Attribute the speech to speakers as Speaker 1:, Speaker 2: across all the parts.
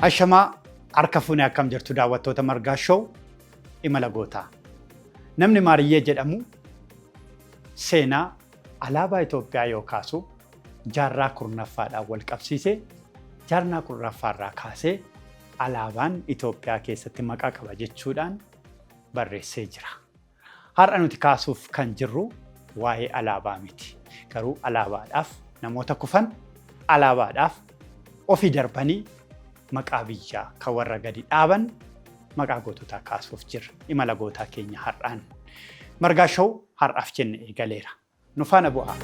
Speaker 1: Hashamaa harka fuunee akkam jirtu daawwattoota margaa show imala gootaa. Namni Maariyyee jedhamu seenaa alaabaa Itoophiyaa yoo kaasu jaarraa kurnaffaadhaan wal qabsiisee jaarraa kurnaffaarraa kaasee alaabaan Itoophiyaa keessatti maqaa qaba jechuudhaan barreessee jira. Har'a nuti kaasuuf kan jirru waa'ee alaabaa miti. Garuu alaabaadhaaf namoota kufan alaabaadhaaf ofii darbanii maqaa biyyaa kan warra gadi dhaaban maqaa goototaa kaasuuf jirra. Imala gootaa keenya har'aan. Margaa show har'aaf jenne eegaleera. Nu faana bu'aa.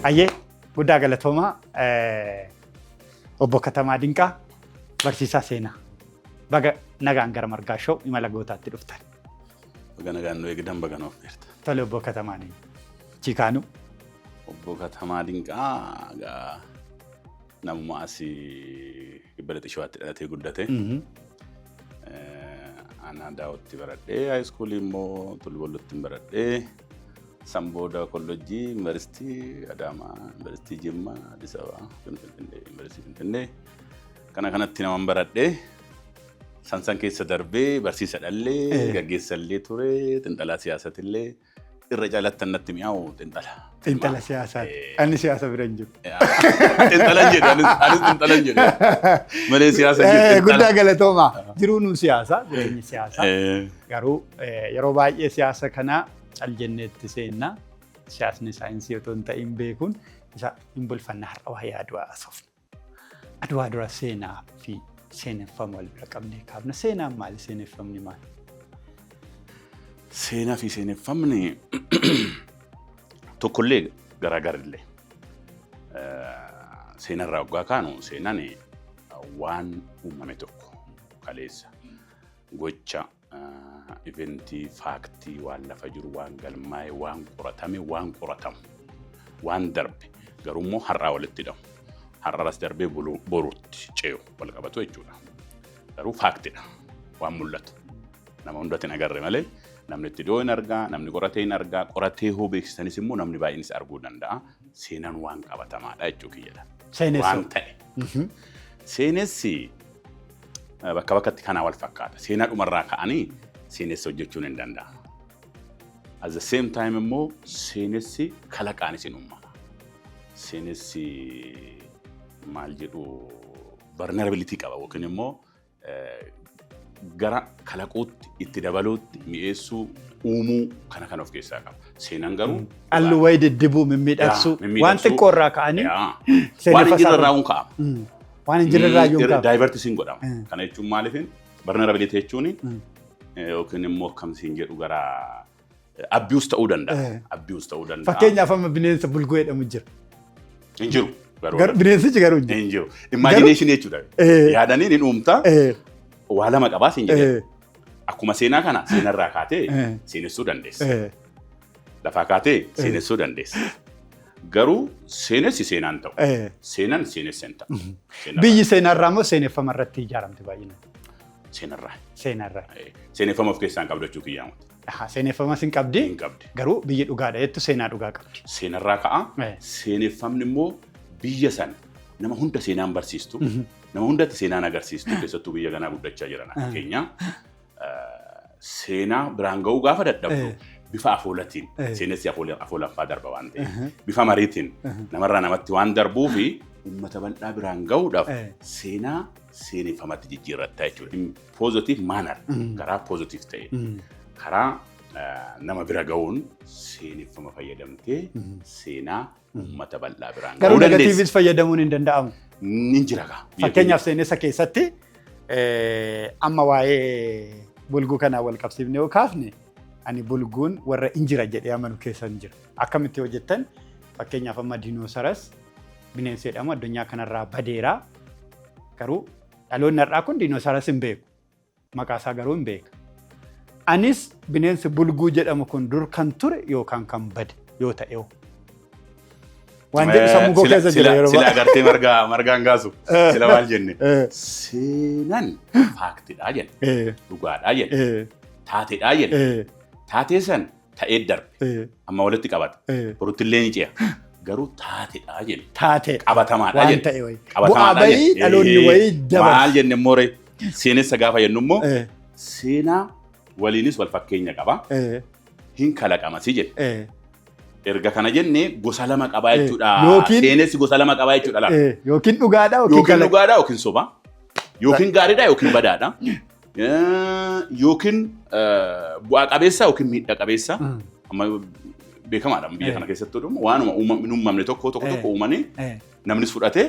Speaker 1: Ayyee guddaa galatoomaa obbo Katamaa Dinqaa barsiisaa seenaa. Baga nagaan gara margaa show imala gootaatti dhuftan.
Speaker 2: Baga nagaan nu eegdan baga nuuf beerta.
Speaker 1: Tole obbo Katamaa Dinqaa. Chikaanu.
Speaker 2: Obbo Katamaa Dinqaa namuma asii Gibbala Xishowaatti dhalatee guddate. Ana daawwatti baradhee haayiskuulii immoo Tulbollotti baradhee Sambooda Kollojjii Yuunivarsiitii Adaamaa Yuunivarsiitii Jimmaa Addis Ababaa Yuunivarsiitii Finfinnee kana kanatti naman baradhee sansan keessa darbee barsiisa dhallee gaggeessallee ture xiinxalaa siyaasatillee irra caalatti natti mi'aawu xiinxala.
Speaker 1: Xiinxala siyaasaa. Ani siyaasa bira hin jiru.
Speaker 2: Xiinxalan jedhu anis xiinxalan jedhu. Malee siyaasa jedhu.
Speaker 1: Guddaa galatoomaa. Jiruu nu siyaasa jireenya siyaasaa. Garuu yeroo baay'ee siyaasa kana cal jenneetti seennaa siyaasni saayinsii otoo hin ta'in beekuun isa hin bulfanna har'a waa'ee Adwaa haasofna. Adwaa dura seenaa fi seeneffama wal bira qabnee kaafna. Seenaan maali? Seeneffamni maali?
Speaker 2: Seenaa fi seeneffamni tokkollee garaagarallee. Seenarraa waggaa kaanu seenaan waan uumame tokko kaleessa gocha eventii faaktii waan lafa jiru waan galmaa'e waan qoratame waan qoratamu waan darbe garuu immoo har'aa walitti hidhamu. Har'aas darbee boruutti ce'u wal qabatu jechuudha. Garuu faaktiidha waan mul'atu. Nama hundatti hin agarre malee namni itti dhiyoo hin argaa, namni qoratee hin argaa, qoratee hoo beeksisanis immoo namni baay'eenis arguu danda'a. Seenaan waan qabatamaadha jechuu kiyyadha. Waan ta'e. Seenessi bakka bakkatti kanaa wal fakkaata. Seenaa dhumarraa ka'anii seenessa hojjechuun hin danda'ama. At the same time immoo seenessi kalaqaanis hin uumama. Seenessi maal jedhu vulnerability qaba yookiin immoo gara kalaquutti itti dabaluutti mi'eessuu uumuu kana kan of keessaa qaba. Seenaan garuu
Speaker 1: allu wayi diddibuu mimmiidhagsuu waan xiqqoo irraa ka'anii
Speaker 2: waan hin jirre irraa uun ka'ama.
Speaker 1: Waan hin jirre irraa uun ka'ama.
Speaker 2: Divertisiin godhama. Kana jechuun maaliifin vulnerability jechuun yookiin immoo akkamisiin jedhu gara abuse ta'uu danda'a. Abuse ta'uu danda'a.
Speaker 1: Fakkeenyaaf amma bineensa bulgoo jedhamu jira.
Speaker 2: Hin jiru.
Speaker 1: Bineensichi garuu
Speaker 2: hin jiru. Imagination jechuudha. Yaadanii ni uumta. Waa lama qabaa siin jedhee. Akkuma seenaa kana seenarraa kaatee seenessuu dandeessa. Lafaa kaatee seenessuu dandeessa. Garuu seenessi seenaan ta'u. Seenaan seenessa hin ta'u.
Speaker 1: Biyyi seenarraa moo seeneffama irratti ijaaramte baay'inaan?
Speaker 2: Seenarraa.
Speaker 1: Seenarraa.
Speaker 2: Seeneffama of keessaan qabdu jechuu kiyyaa muti.
Speaker 1: Seeneffamas hin qabdi.
Speaker 2: Hin qabdi.
Speaker 1: Garuu biyyi dhugaadha jettu seenaa dhugaa qabdi.
Speaker 2: Seenarraa ka'a. Seeneffamni immoo biyya sana nama hunda seenaan barsiistu, nama hundatti seenaan agarsiistu keessattuu biyya kanaa guddachaa jiran akka keenya seenaa biraan ga'uu gaafa dadhabdu bifa afoolatiin seenessi afoolaffaa darba waan ta'eef bifa mariitiin namarraa namatti waan darbuu fi uummata bal'aa biraan ga'uudhaaf seenaa seeneffamatti jijjiirrattaa jechuudha. Positive manner karaa positive ta'e karaa nama bira ga'uun seeneffama fayyadamtee seenaa uummata bal'aa biraan
Speaker 1: ga'uu dandeessi. Garuu negatiivis fayyadamuun hin danda'amu.
Speaker 2: Ni jira gaa.
Speaker 1: Fakkeenyaaf seenessa keessatti amma waa'ee bulguu kanaa wal qabsiifnee yoo kaafne ani bulguun warra injira jedhee amanu keessa hin jira. Akkamitti hojjettan fakkeenyaaf amma diinoosaras bineensi jedhamu addunyaa kanarraa badeeraa garuu dhaloonni har'aa kun diinoosaras hin beeku. Maqaa isaa garuu hin beeka. Anis bineensi bulguu jedhamu kun dur kan ture yookaan kan bade yoo ta'e waan jedhu sammuu koo keessa jira yeroo
Speaker 2: sila agartee margaan gaasu sila maal jenne seenaan faaktiidhaa jenne dhugaadhaa jenne taateedhaa jenne taatee san ta'ee darbe amma walitti qabata boruttillee ni ce'a garuu taateedha jenna.
Speaker 1: Taatee
Speaker 2: qabatamaadha
Speaker 1: waan ta'e wayii bu'aa bayii dhaloonni wayii dabarsa.
Speaker 2: Maal jenne immoo seenessa gaafa jennu immoo seenaa waliinis wal fakkeenya qaba hin kalaqamasi jedhe. Erga kana jenne gosa lama qabaa jechuudha. Seenessi gosa lama qabaa jechuudha.
Speaker 1: Yookiin dhugaadha
Speaker 2: yookiin soba yookiin gaariidha yookiin badaadha. Yookiin bu'aa qabeessa yookiin miidhaa qabeessa. Amma beekamaadha biyya kana keessatti waanuma uumamne tokko uumanii namnis fudhatee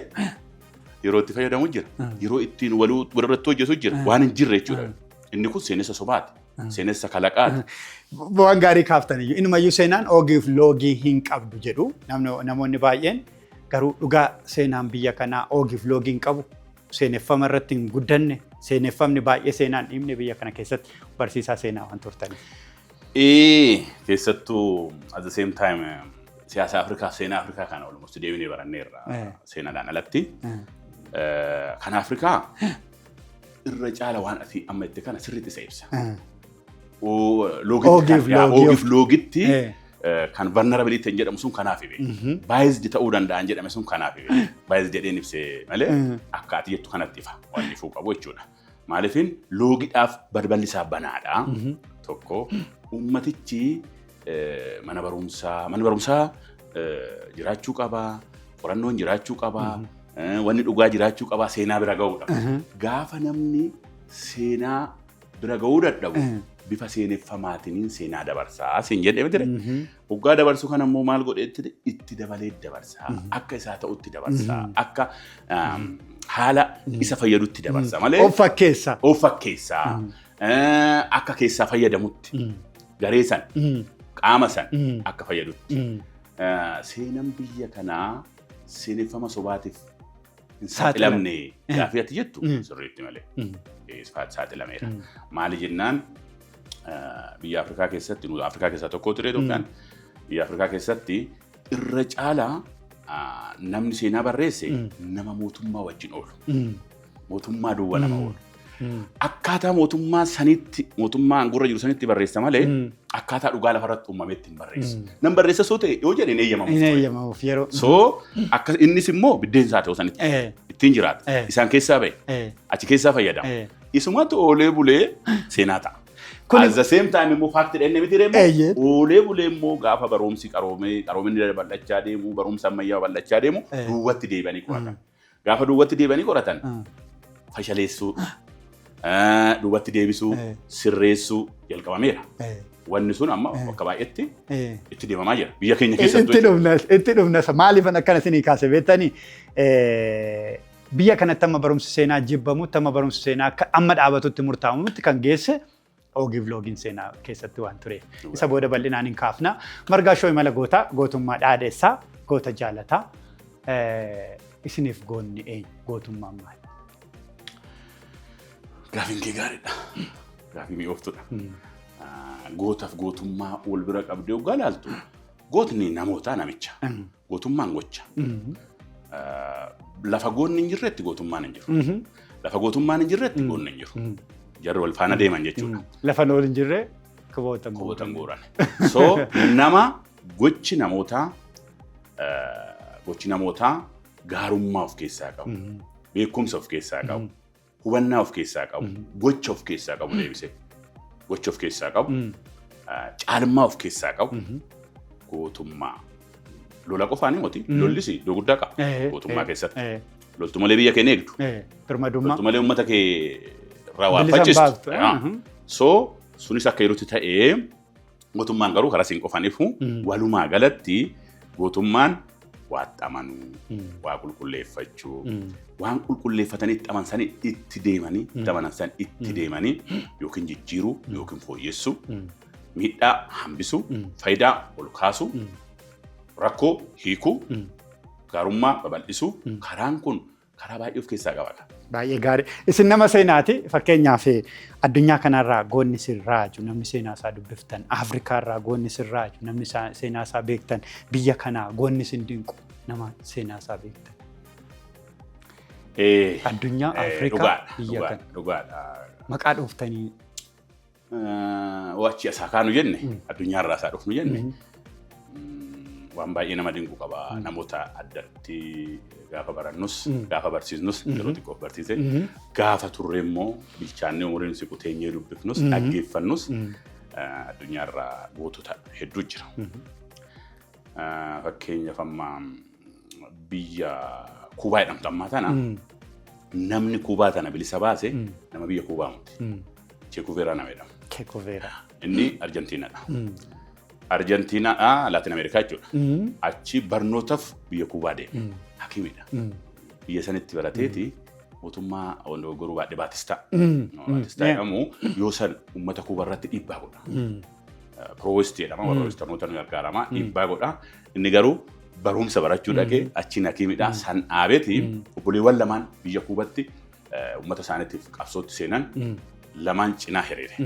Speaker 2: yeroo itti fayyadamu jira. Yeroo ittiin walirratti hojjetu jira. Waan hin jirre jechuudha. Inni kun seenessa sobaati. Seenessa kalaqaati.
Speaker 1: Waan gaarii kaaftaniyyuu inumayyuu seenaan oogii fi loogii hin qabdu jedhu namoonni baay'een garuu dhugaa seenaan biyya kanaa oogii fi loogii hin qabu. Seeneffama irratti hin guddanne seeneffamni baay'ee seenaan dhimne biyya kana keessatti barsiisaa seenaa waan turtaniif.
Speaker 2: Keessattuu at the same time siyaasa Afrikaa seenaa Afrikaa kana almost deebinee baranneerra seenaadhaan alatti. Kan Afrikaa irra caala waan ati amma itti kana sirriitti isa ibsa. Oogii fi loogitti kan vulnerability jedhamu sun kanaaf ibe. Biased ta'uu danda'an jedhame sun kanaaf ibe. Biased jedheen ibsee malee akka ati jettu kanatti ifa waan ifuu qabu jechuudha. Maaliifin loogiidhaaf balballi isaa banaadha. Tokko ummatichi mana barumsaa jiraachuu qaba, qorannoon jiraachuu qaba, wanni dhugaa jiraachuu qaba, seenaa bira ga'uudha. Gaafa namni seenaa bira ga'uu dadhabu bifa seeneffamaatiin seenaa dabarsaa siin jedhee miti. Waggaa dabarsuu kana immoo maal godhee itti dabalee dabarsaa, akka isaa ta'utti dabarsaa, akka haala isa fayyadutti dabarsaa malee. Of fakkeessaa. Akka keessaa fayyadamutti garee san qaama san akka fayyadutti. Seenaan biyya kanaa seeneffama sobaatiif hin saaxilamne gaafa ati jettu sirriitti malee saaxilameera. Maali jennaan biyya Afrikaa keessatti Afrikaa keessaa tokko ture Itoophiyaan biyya Afrikaa keessatti irra caalaa namni seenaa barreesse nama mootummaa wajjin oolu. Mootummaa duwwaa nama oolu. Akkaataa mootummaa sanitti mootummaan gurra jiru sanitti barreessa malee akkaataa dhugaa lafarratti uumametti hin barreessu. Nam barreessa soo ta'e yoo jedhe hin eeyyamamuuf yeroo. So akka innis immoo biddeen isaa ta'u sanitti ittiin jiraata. Isaan keessaa ba'e achi keessaa fayyadama. Isumatti oolee bulee seenaa ta'a. At the same time immoo faaktii dhenne miti deemu oolee bulee immoo gaafa barumsi qaroominni bal'achaa deemu barumsa ammayyaa bal'achaa deemu duwwatti deebi'anii qoratan. Gaafa duwwatti deebi'anii qoratan fashaleessuu duwwatti deebisuu sirreessuu jalqabameera. Wanni sun amma bakka baay'eetti itti deemamaa jira. Biyya keenya keessatti
Speaker 1: itti dhufnas maaliifan akkana isinii kaase beektanii biyya kanatti amma barumsi seenaa jibbamutti amma barumsi seenaa amma dhaabatutti murtaa'amutti kan geesse oogii fi loogiin seenaa keessatti waan ture. Isa booda bal'inaan hin kaafna. Margaa shoo imala gootummaa dhaadheessaa goota jaalataa isiniif goonni eenyu gootummaan maali? Gaafiin kee gaariidha. Gaafii mi'ooftudha. Gootaaf gootummaa wal bira qabdee waggaa ilaaltu gootni namootaa namicha. Gootummaan gocha. Lafa goonni hin jirretti gootummaan hin jiru. Lafa gootummaan hin jirretti goonni hin jiru. Jarri wal faana deeman jechuudha. Lafa nool hin jirre kubootan
Speaker 2: gooran. So nama gochi namootaa gaarummaa of keessaa qabu. Beekumsa of keessaa qabu. Hubannaa of keessaa qabu. Gocha of keessaa qabu deebisee. Gocha of keessaa qabu. Caalmaa of keessaa qabu. Gootummaa. Lola qofaanii moti lollis iddoo guddaa qaba. Gootummaa keessatti. Loltu malee biyya keenya eegdu. Loltu malee uummata kee raawwachiistu. So sunis akka yerootti ta'ee gootummaan garuu karaa siin qofaniifu walumaa galatti gootummaan waatti amanuu, waa qulqulleeffachuu, waan qulqulleeffatanii itti amansanii itti deemanii, itti amansan itti deemanii yookiin jijjiiruu yookiin fooyyessuu, miidhaa hambisuu, faayidaa ol kaasuu, rakkoo hiikuu, gaarummaa babal'isuu, karaan kun karaa baay'ee of keessaa qaba.
Speaker 1: Baay'ee gaarii. Isin nama seenaati fakkeenyaaf addunyaa kanarraa goonni sirraaju namni seenaa isaa dubbiftan Afrikaarraa goonni sirraaju namni seenaa isaa beektan biyya kanaa goonni sin dinqu nama seenaa isaa beektan. Addunyaa Afrikaa biyya kana.
Speaker 2: Dhugaadha.
Speaker 1: Maqaa dhooftanii.
Speaker 2: wachi asakaanu jenne addunyaa irraa isaa dhufnu jenne waan baay'ee nama dinqu qaba namoota addatti gaafa barannus gaafa barsiisnus yeroo xiqqoo barsiise gaafa turre immoo bilchaannee umuriin siqu teenyee dubbifnus dhaggeeffannus addunyaa irraa gootota hedduu jira. Fakkeenyaaf amma biyya Kuubaa jedhamtu ammaa tana namni Kuubaa tana bilisa baase nama biyya Kuubaa muti. Cheekuveeraa nama jedhama.
Speaker 1: Cheekuveeraa.
Speaker 2: Inni Arjentiinaadha. Arjentiinaadha Laatin Ameerikaa jechuudha. Achi barnootaaf biyya Kuubaa deeme. Hakimiidha. Biyya sanitti barateeti mootummaa guruu baadhee Baatistaa. Baatistaa jedhamu yoo san uummata Kuubaa irratti dhiibbaa godha. Prohibited jedhama warra westernota gargaarama dhiibbaa godha. Inni garuu barumsa barachuu dhaqee achiin hakimiidha. San dhaabeeti obboleewwan lamaan biyya Kuubaatti uummata isaaniitiif qabsootti seenan lamaan cinaa hiriire.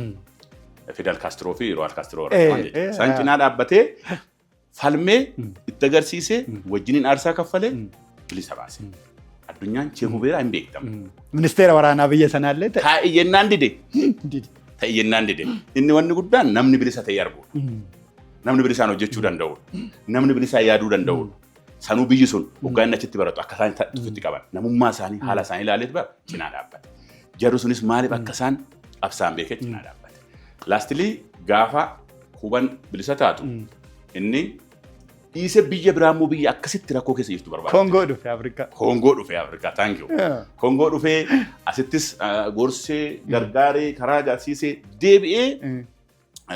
Speaker 2: Fidel Castro fi Raul Castro warra san cinaa dhaabbatee falmee itti agarsiisee wajjiniin aarsaa kaffalee bilisa baase. Addunyaan Cheekuveeraa hin beektamu.
Speaker 1: Ministeera waraanaa biyya sanaallee ta'e.
Speaker 2: Taa'ee jennaan dide. Ta'ee jennaan dide. Inni wanni guddaan namni bilisa ta'ee arguudha. Namni bilisaan hojjechuu danda'udha. Namni bilisaan yaaduu danda'udha. Sanuu biyyi sun waggaa inni achitti baratu akka isaan tufitti qaban namummaa isaanii haala isaanii ilaaleet bara cinaa dhaabbate. Jarri sunis maaliif akka isaan absaan beekee cinaa dhaabbate. Laastilii gaafa Kuubaan bilisa taatu inni dhiise biyya biraammoo biyya akkasitti rakkoo keessa jirtu barbaada.
Speaker 1: Koongoo dhufee Afrikaa.
Speaker 2: Koongoo dhufee Afrikaa, thank you. Koongoo dhufee asittis gorsee gargaaree karaa agarsiisee deebi'ee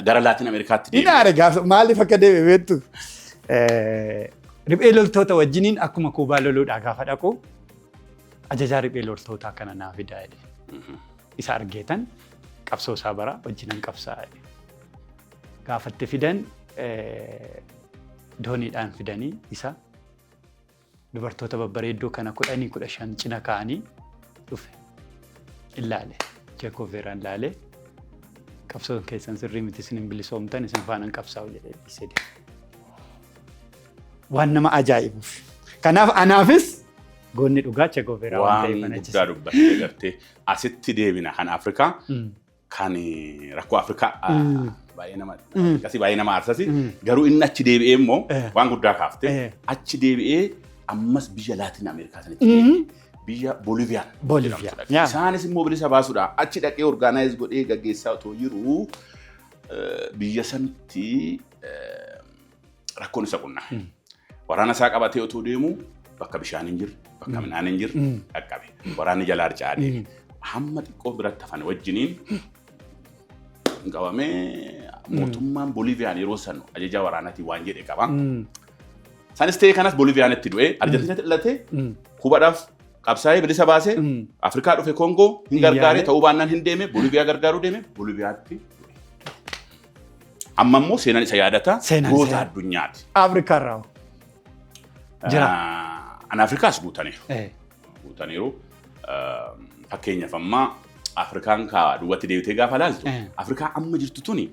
Speaker 2: gara Laatin Ameerikaatti deebi'ee.
Speaker 1: Inaare gaafa maaliif akka deebi'e beektu? Riphee loltoota wajjiniin akkuma Kuubaa loluudhaa gaafa dhaqu ajajaa riphee loltootaa kana naa fidaa jedhe. Isa argeetan qabsoo isaa bara wajjinan qabsaa'e. Gaafatti fidan dooniidhaan fidanii isa dubartoota babbareeddoo kana 15 cina kaanii dhufe. Ilaale. Cheekuveeraan ilaale. Qabsoon keessan sirrii miti isin hin bilisoomtan isin faana qabsaa'u jedhee dhiisee deeme. Waan nama ajaa'ibuuf. Kanaaf anaafis goonni dhugaa Cheekuveeraa waan ta'eef
Speaker 2: waan guddaa dubbattee gartee asitti deebina kan Afrikaa kan rakkoo Afrikaa baay'ee nama aarsasi garuu inni achi deebi'ee immoo waan guddaa kaafte achi deebi'ee ammas biyya Laatin Ameerikaa sanatti biyya Booliviyaan. Isaanis immoo bilisa baasuudha achi dhaqee orgaanaayiz godhee gaggeessaa otoo jiru biyya sanatti rakkoon isa qunnaa. Waraana isaa qabatee otoo deemu bakka bishaan hin jirre bakka midhaan hin jirre dhaqqabe. Waraanni jalaa harca'ee hamma xiqqoo biratti hafan wajjiniin qabamee mootummaan Booliviyaan yeroo san ajajaa waraanaatiin waan jedhe qaba. Sanis ta'ee kanas Booliviyaanitti du'ee Arjentiinatti dhalatee Kuubaadhaaf qabsaa'ee bilisa baasee Afrikaa dhufe Koongoo hin gargaaree ta'uu baannaan hin deeme Booliviyaa gargaaruu deeme Booliviyaatti du'e. Amma immoo seenaan isa yaadata goota addunyaati.
Speaker 1: Afrikaa irraa
Speaker 2: jira. An Afrikaas guutaniiru. Guutaniiru. Fakkeenyaaf amma Afrikaan kaa duwwatti deebitee gaafa laaltu Afrikaa amma jirtu tuni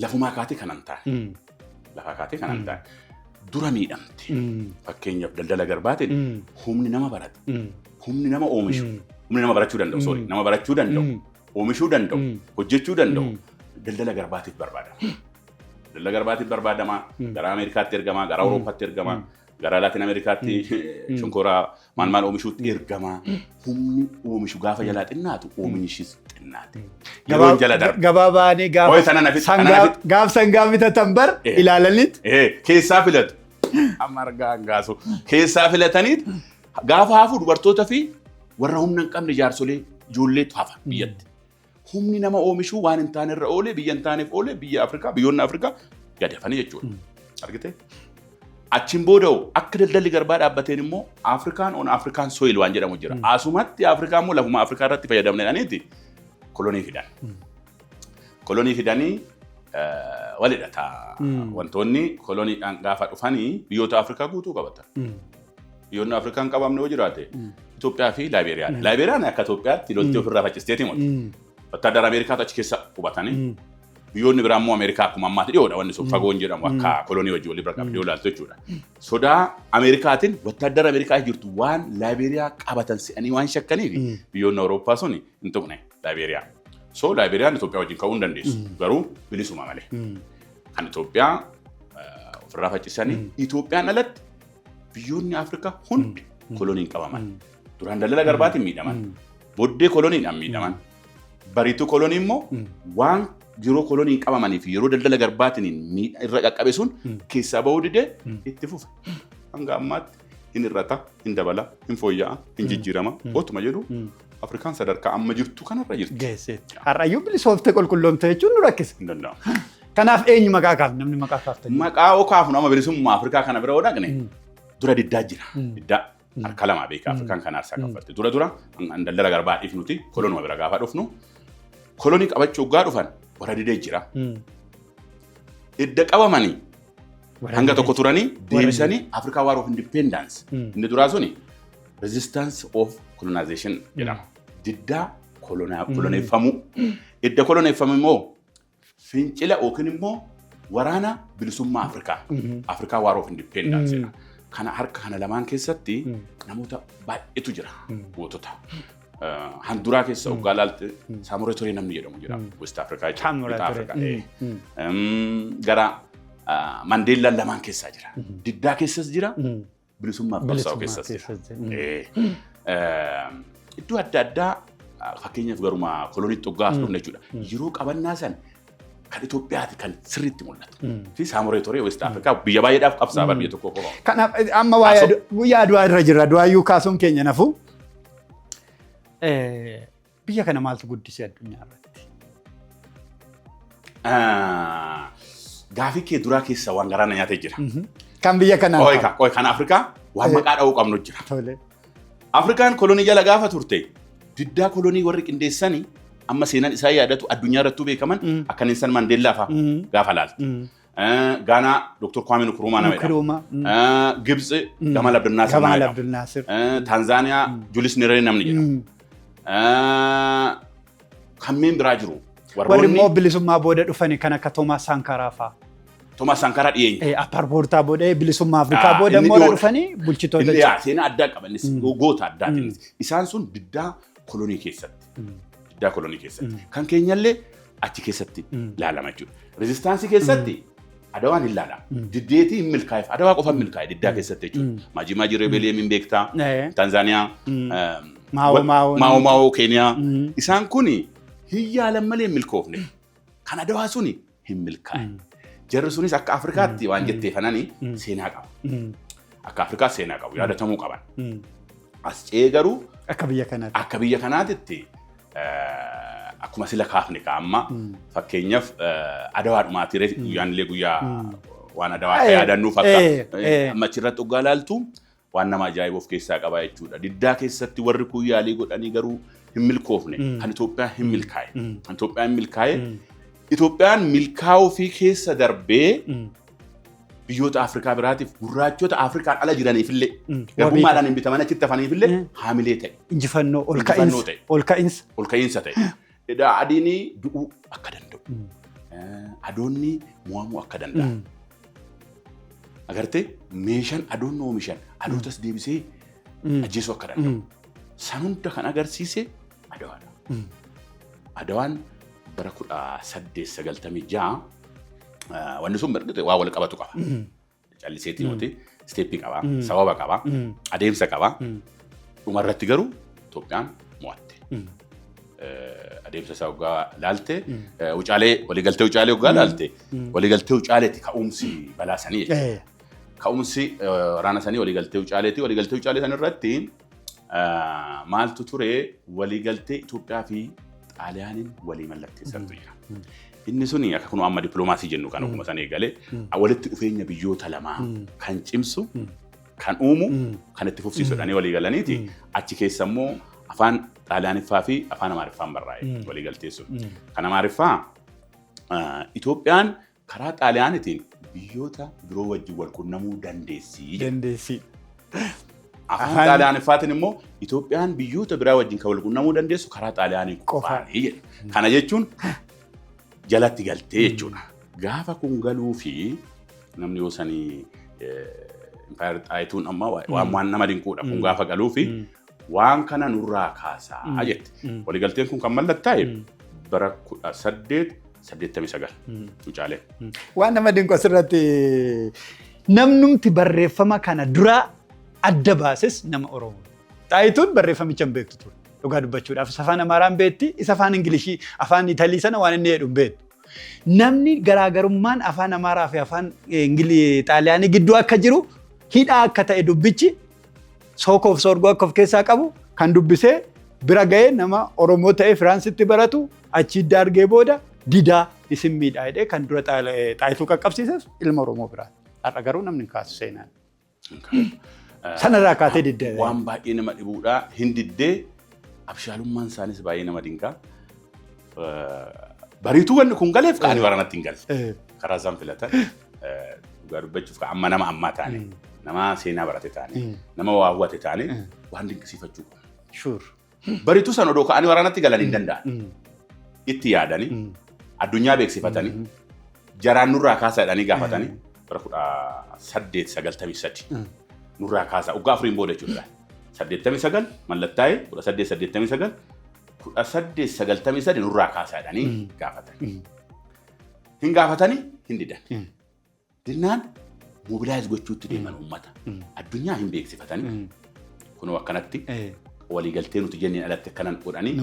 Speaker 2: lafumaa kaatee kanan taane. Lafaa kaatee kanan taane. Dura miidhamte. Fakkeenyaaf daldala garbaatiin humni nama barate. Humni nama oomishu. Humni nama barachuu danda'u. Sorry, nama barachuu danda'u. Oomishuu danda'u. Hojjechuu danda'u. Daldala garbaatiif barbaadama. Daldala garbaatiif barbaadama. Gara Ameerikaatti ergama. Gara Awuroopaatti ergama. Gara Laatin Ameerikaatti shonkoraa maal oomishuutti ergama. Humni oomishu gaafa jalaa xinnaatu oomishis xinnaate. Yeroon jala darba.
Speaker 1: Gabaa baanii gaafa sangaa bitatan bar ilaalaniit.
Speaker 2: Keessaa filatu. Amma argaa hangaasu. Keessaa filataniit gaafa hafu dubartoota fi warra humna hin qabne jaarsolee ijoolleetu hafa biyyatti. Humni nama oomishuu waan hin taane irra oolee biyya hin taaneef oolee biyya Afrikaa biyyoonni Afrikaa gadi hafanii jechuudha. Argitee? Achiin booda'u akka daldalli garbaa dhaabbateen immoo Afrikaan on Afrikaan soil waan jedhamu jira. Asumatti Afrikaan immoo lafuma Afrikaa irratti fayyadamneedhaaniiti kolonii fidan. Kolonii fidanii walidha wantoonni koloniidhaan gaafa dhufanii biyyoota Afrikaa guutuu qabatan. Biyyoonni Afrikaan qabamne yoo jiraate Itoophiyaa fi Laayibeeriyaadha. Laayibeeriyaan akka Itoophiyaatti loltee ofirraa faccisteeti himatu. Wattaadara Ameerikaatu achi keessa qubatanii biyyoonni biraa immoo Ameerikaa akkuma ammaatti dhiyoodha wanni sun fagoon jedhamu akka kolonii wajjin walii bira qabdee olaaltu jechuudha. Sodaa Ameerikaatiin wattaadara Ameerikaa jirtu waan Laayibeeriyaa qabatan se'anii waan shakkaniif biyyoonni Awurooppaa sun hin tuqne Laayibeeriyaa. So Laayibeeriyaan Itoophiyaa wajjin ka'uu hin dandeessu. Garuu bilisuma malee. Kan Itoophiyaa ofirraa faccisanii Itoophiyaan alatti biyyoonni Afrikaa hundi koloniin qabaman. Duraan daldala garbaatiin miidhaman. Booddee koloniidhaan miidhaman. Bariituu kolonii immoo waan yeroo koloniin qabamanii fi yeroo daldala garbaatiin irra qaqqabe sun keessaa bahuu didee itti fufe. Hanga ammaatti hin irrata, hin dabala, hin fooyya'a, hin jijjiirama. Ootuma jedhu Afrikaan sadarkaa amma jirtu kanarra jirti.
Speaker 1: Geesseetti. Har'ayyuu bilisooftee qulqulloomte jechuun nu rakkisa.
Speaker 2: Hin danda'amu.
Speaker 1: Kanaaf eenyu maqaa kaaf namni maqaa kaaftanii?
Speaker 2: Maqaa okaafu nama bilisummaa Afrikaa kana bira oodhaqne dura diddaa jira. Diddaa harka lamaa beeka Afrikaan kana aarsaa kaffalte. Dura daldala garbaa dhiif nuti kolonuma bira gaafa dhufnu kolonii qabachuu gaa dhufan warra didee jira. Edda qabamanii hanga tokko turanii deebisanii Afrikaa War of Independence. Inni duraa suni resistance of colonization jedhama. Diddaa koloneeffamuu. Edda koloneeffamu immoo fincila yookiin immoo waraana bilisummaa Afrikaa. Afrikaa War of Independence jedhama. Kana harka kana lamaan keessatti namoota baay'eetu jira gootota. Handuraa keessa hoggaa laalte Saamuraa Turee namni jedhamu jira. West Afrikaa jechuudha. Gara Mandeellaan lamaan keessaa jira. Diddaa keessas jira. Bilisummaaf qabsaa'u keessas jira. Iddoo adda addaa fakkeenyaaf garuma koloniitti hoggaa dhufne jechuudha. Yeroo qabannaa san kan Itoophiyaati kan sirriitti mul'atu. Fi Saamuraa Turee West Afrikaa biyya baay'eedhaaf qabsaa'aa biyya tokko qofa.
Speaker 1: Kanaaf amma guyyaa du'aa irra jira. Du'aayyuu kaasuun keenya nafu. Biyya kana maaltu guddisee addunyaa irratti?
Speaker 2: Gaafii kee duraa keessa waan garaana nyaatee jira.
Speaker 1: Kan biyya kanaa.
Speaker 2: Kan Afrikaa waan maqaa dha'uu qabnu jira. Afrikaan kolonii jala gaafa turte diddaa kolonii warri qindeessanii amma seenaan isaa yaadatu addunyaa irrattuu beekaman akka Nelson Mandeellaa fa'a gaafa laaltu. Gaanaa Dr. Kwame Nkrumah nama jedhama. Gibxi Gamal Abdel Nasser. Tanzaaniyaa Julius Nyerere namni jedhama. Kanneen biraa jiru.
Speaker 1: Warri immoo bilisummaa booda dhufani kan akka Thomas Sankara fa'a.
Speaker 2: Thomas Sankara dhiyeenya.
Speaker 1: Aparboortaa booda bilisummaa Afrikaa booda immoo dhufanii bulchitoota.
Speaker 2: Seenaa addaa qaban goota addaatiin. Isaan sun diddaa kolonii keessatti. Diddaa kolonii keessatti. Kan keenyallee achi keessatti ilaalama jechuudha. Resistaansii keessatti Adawaan hin ilaalama. Diddeetii hin milkaa'eef. Adawaa qofa hin milkaa'e diddaa keessatti jechuudha. Maajii Rebeeliyem hin beektaa. Tanzaaniyaa. Maao Keeniyaa. Isaan kuni hin yaalan malee hin milkoofne. Kan Adawaa suni hin milkaa'e. Jarri sunis akka Afrikaatti waan jetteeffananii seenaa qabu. Akka Afrikaatti seenaa qabu. Yaadatamuu qaban. As ce'ee garuu akka biyya kanaatitti akkuma sila kaafne amma fakkeenyaaf Adawaa dhumaatii guyyaanillee guyyaa waan Adawaa yaadannuuf akka amma achirratti hoggaa laaltu waan nama ajaa'ibu of keessaa qaba jechuudha. Diddaa keessatti warri kun yaalii godhanii garuu hin milkoofne. Kan Itoophiyaa hin milkaa'e. Kan Itoophiyaa hin milkaa'e. Itoophiyaan milkaa'uu fi keessa darbee biyyoota Afrikaa biraatiif gurraachota Afrikaan ala jiraniifillee garbummaadhaan hin bitaman achitti hafaniifillee haamilee ta'e.
Speaker 1: Injifannoo ol ka'iinsa
Speaker 2: ta'e. Adiini du'uu akka danda'u. Adoonni mo'amuu akka danda'an. Agartee meeshaan adoonni oomishan adootas deebisee ajjeesuu akka danda'u. San hunda kan agarsiise Adawaadha. Adawaan bara 1896 wanni sun waa wal qabatu qaba. Calliseetii mootii steeppii qaba, sababa qaba, adeemsa qaba. Dhumarratti garuu Itoophiyaan mo'atte. Adeemsa isaa hoggaa laalte wucaalee waliigaltee wucaalee hoggaa laalte waliigaltee wucaaleeti ka'umsi balaasanii jechuudha. Ka'umsi waraana sanii waliigaltee wucaaleeti. Waliigaltee wucaalee san irratti maaltu ture waliigaltee Itoophiyaa fi Xaaliyaaniin walii mallatteessatu jira. Inni suni akka kunu amma dippiloomaasii jennu kan akkuma san eegale walitti dhufeenya biyyoota lamaa kan cimsu kan uumu kan itti fufsiisuudhaan walii galaniiti. Achi keessa immoo afaan Xaaliyaaniffaa fi afaan Amaariffaan barraa'e walii galtee sun. Kan Amaariffaa Itoophiyaan karaa Xaaliyaaniitiin biyyoota biroo wajjin wal qunnamuu dandeessi. Afaan Xaaliyaaniffaatiin immoo Itoophiyaan biyyoota biraa wajjin kan wal qunnamuu dandeessu karaa Xaaliyaanii qofaanii jedha. Kana jechuun jalatti galtee jechuudha. Gaafa kun galuu fi namni yoo sanii Empire Xaayituun amma waan nama dinquudha. Kun gaafa galuu fi waan kana nurraa kaasaa jette. Waliigalteen kun kan mallattaa'e bara 1889 mucaalee.
Speaker 1: Waan nama dinqu asirratti namnumti barreeffama kana dura adda baases nama Oromoo. Xaayituun barreeffamicha hin beektu ture. Dhugaa dubbachuudhaaf afaan Amaaraan beekti, isa afaan Ingilishii, afaan Italii sana waan inni jedhu hin beektu. Namni garaagarummaan afaan Amaaraa fi afaan Xaaliyaanii gidduu akka jiru hidhaa akka ta'e dubbichi sookoof soorgoo akka of keessaa qabu kan dubbisee bira ga'ee nama Oromoo ta'ee Firaansitti baratu achi argee booda didaa isin miidhaa jedhee kan dura xaayituu qaqqabsiises ilma Oromoo biraati. Har'a garuu namni kaasu seenaan. Sanarraa kaatee diddee.
Speaker 2: Waan baay'ee nama dhibuudha. Hin diddee abshaalummaan isaanis baay'ee nama dinqaa. Bariituu wanni kun galeef qaanii waraanatti hin galle. Karaa isaan filatan dhugaa dubbachuuf amma nama ammaa taane, nama seenaa barate taane, nama waa hawwate taane waan dinqisiifachuu qabu.
Speaker 1: Sure.
Speaker 2: Bariituu sana odoo ka'anii waraanatti galan hin danda'an. Itti yaadanii addunyaa beeksifatanii jaraan nurraa kaasaa jedhanii gaafatanii bara 1893 nurraa kaasaa waggaa afuriin booda jechuudha. 89 mallattaa'ee 1889 1893 nurraa kaasaa jedhanii gaafatanii. Hin gaafatanii hin didan. Dinnaan mobilized gochuutti deeman uummata. Addunyaa hin beeksifatanii kunoo akkanatti waliigaltee nuti jenneen alatti akkanan godhanii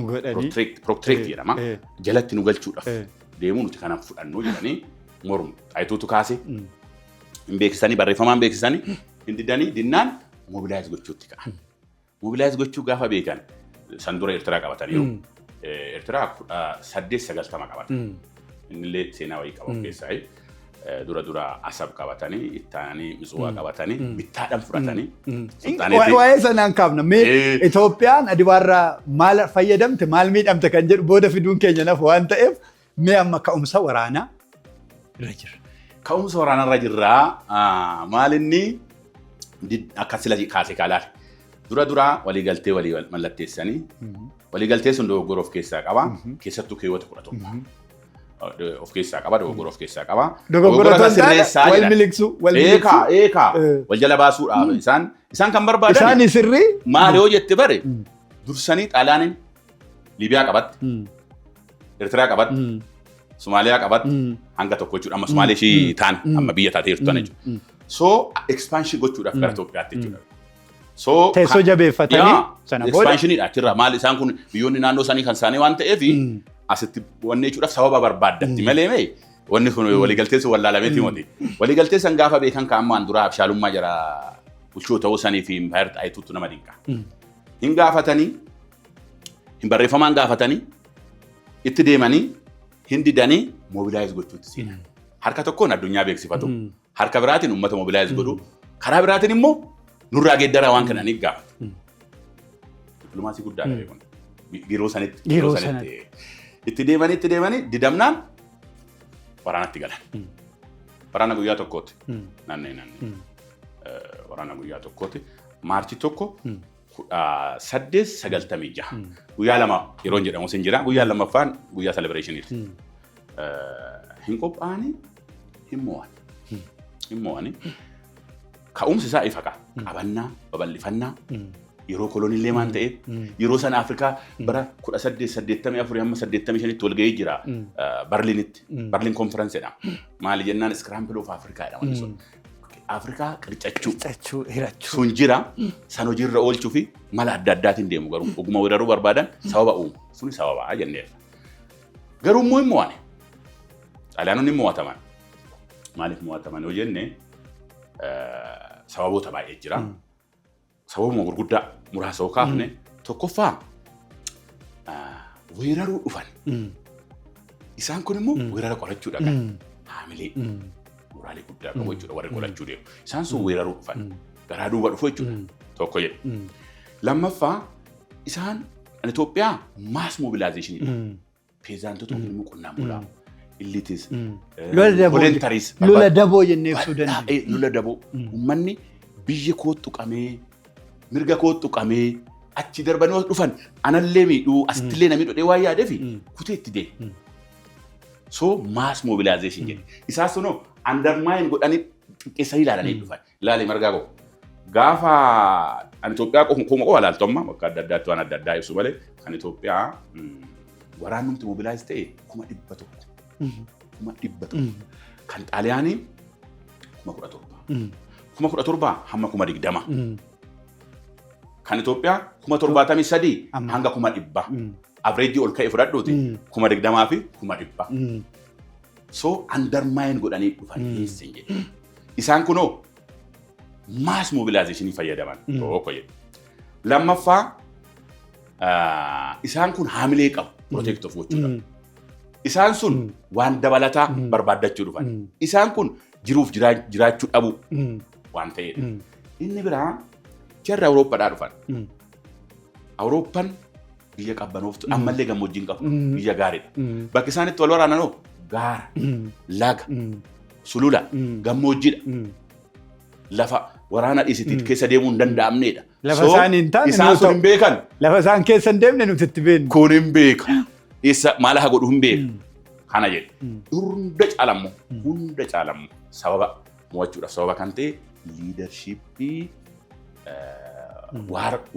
Speaker 2: protrect jedhama. Jalatti nu galchuudhaaf deemuu nuti kanan fudhannu jedhanii mormu. Xaayituutu kaase hin beeksisanii barreeffamaan beeksisanii hin didanii dinnaan mobilized gochuutti ka'an. Mobilized gochuu gaafa beekan san dura Eertiraa qabataniiru. Eertiraa 1890 qabatan. Innillee seenaa wayii qaba of keessaa. Dura asab qabatanii ittaananii misuwaa qabatanii bittaadhaan fudhatanii.
Speaker 1: Waa'ee sanaan kaafna. Itoophiyaan adibaarraa maal fayyadamte maal miidhamte kan jedhu booda fiduun keenya naaf waan ta'eef mee amma ka'umsa waraanaa irra jirra.
Speaker 2: Ka'umsa waraanaa irra jirraa maalinni akka sila kaasee kaalaale. Dura waliigaltee walii mallatteessanii waliigaltee sun dogoggora of keessaa qaba. Keessattuu keewwata 11. Of keessaa qaba, dogoggora of keessaa qaba.
Speaker 1: Dogoggora sirreessaa wal miliqsu, wal miliqsu.
Speaker 2: Eekaa, wal jala baasuudhaaf isaan kan barbaadan.
Speaker 1: Isaan sirrii.
Speaker 2: Maali yoo jette bare dursanii Xaaliyaaniin Liibiyaa qabatte, Eertiraa qabatte, Somaaliyaa qabatte hanga tokko jechuudha. Amma Somaalee ishii taan amma biyya taatee jirtu tana jechuudha. So expansion gochuudhaaf gara Itoophiyaatti jechuudha. So
Speaker 1: teessoo jabeeffatanii
Speaker 2: sana booda expansioniidha achirraa maali isaan kun biyyoonni naannoo sanii kan isaanii waan ta'eef asitti wanni jechuudhaaf sababa barbaaddatti malee wanni kun waliigaltee sun wallaalameeti moti. Waliigaltee san gaafa beekan ka'ammaan dura abshaalummaa jara bulchoo ta'uu sanii fi impaayir xaayituutu nama dinqa. Hin gaafatanii, hin barreeffamaan gaafatanii, itti deemanii, hin didanii mobilized gochuutti seenan. Harka tokkoon addunyaa beeksifatu, harka biraatiin uummata mobilized godhu, karaa biraatiin immoo nurraa geeddaraa waan kananiif gaafatu. Dipiloomaasii guddaadha beekun. Yeroo sanitti. Itti deemanii didamnaan waraanatti galan. Waraana guyyaa tokkooti. Naannee. Waraana guyyaa tokkooti. Maarchi 1896. Guyyaa lama yeroon jedhamu sin jira. Guyyaa lamaffaan guyyaa celebrationiiti. Hin qophaa'anii hin mo'anii. Ka'umsi isaa ifa qaba. Qabannaa, babal'ifannaa. Yeroo koloniilee maan ta'eef yeroo sana Afrikaa bara 1884 hamma 85tti wal ga'ee jira Barliinitti. Barliin konferensiidha. Maali jennaan scramble of Afrikaa jedhama sun. Afrikaa qircachuu hirachuu sun jira san hojiirra oolchuu fi mala adda addaatiin deemu garuu oguma weeraruu barbaadan sababa uumu suni sababa jenneerra. Garuu immoo hin mo'ane. Xaaliyaanonni hin mo'ataman. Maaliif mo'ataman yoo jenne sababoota baay'ee jira. Sababuma gurguddaa muraasa yoo kaafne tokkoffaa weeraruu dhufan. Isaan kun immoo weerara qorachuudha kan haamilee muraalee guddaa qabu jechuudha warri qolachuu deemu. Isaan sun weeraruu dhufan garaa duuba dhufu jechuudha tokko jedhe. Lammaffaa isaan Itoophiyaa mass mobilizationidha. Peezaantota immoo qonnaan bulaa. Illitis.
Speaker 1: Lola daboo jennee ibsuu dandeenya.
Speaker 2: Lola daboo uummanni biyya kootu qamee mirga kootu qamee achi darbanii dhufan anallee miidhuu asittillee namni dhodhee waa yaadeef kutee itti deemu. So mass mobilization jedhe. Isaas sunoo undermine godhanii xiqqeessanii ilaalanii dhufan. Ilaalee margaa koo gaafa Itoophiyaa qofa ilaaltomma bakka adda addaatti waan adda addaa ibsu malee kan Itoophiyaa waraanni nuti mobilized ta'e 100,000. 100,000. Kan Xaaliyaanii 17,000. 17,000 hamma 20,000. Kan Itoophiyaa 73 hanga 100,000. Average ol ka'e fudhadhuuti 20,000 fi 100,000. So undermine godhanii dhufan dhiyeessan jedhe. Isaan kunoo mass mobilization fayyadaman tokko jedhe. Lammaffaa isaan kun haamilee qabu protect of gochuudha. Isaan sun waan dabalataa barbaadachuu dhufan. Isaan kun jiruuf jiraachuu dhabu waan ta'edha. Inni biraa jarra Awurooppaadhaa dhufan. Awurooppaan biyya qabbanooftu ammallee gammoojjiin qabu biyya gaariidha. Bakki isaan itti wal waraananoo gaara, laga, sulula, gammoojjiidha. Lafa waraana dhiisitii keessa deemuu hin danda'amnedha.
Speaker 1: Lafa isaan hin taane
Speaker 2: isaan sun hin beekan.
Speaker 1: Lafa isaan keessa hin deemne nuti itti beeknu.
Speaker 2: Kun hin beeka. Isa maal haa godhu hin beeka. Kana jedhe. Hunda caalammoo sababa mo'achuudhaaf sababa kan ta'e leadershipii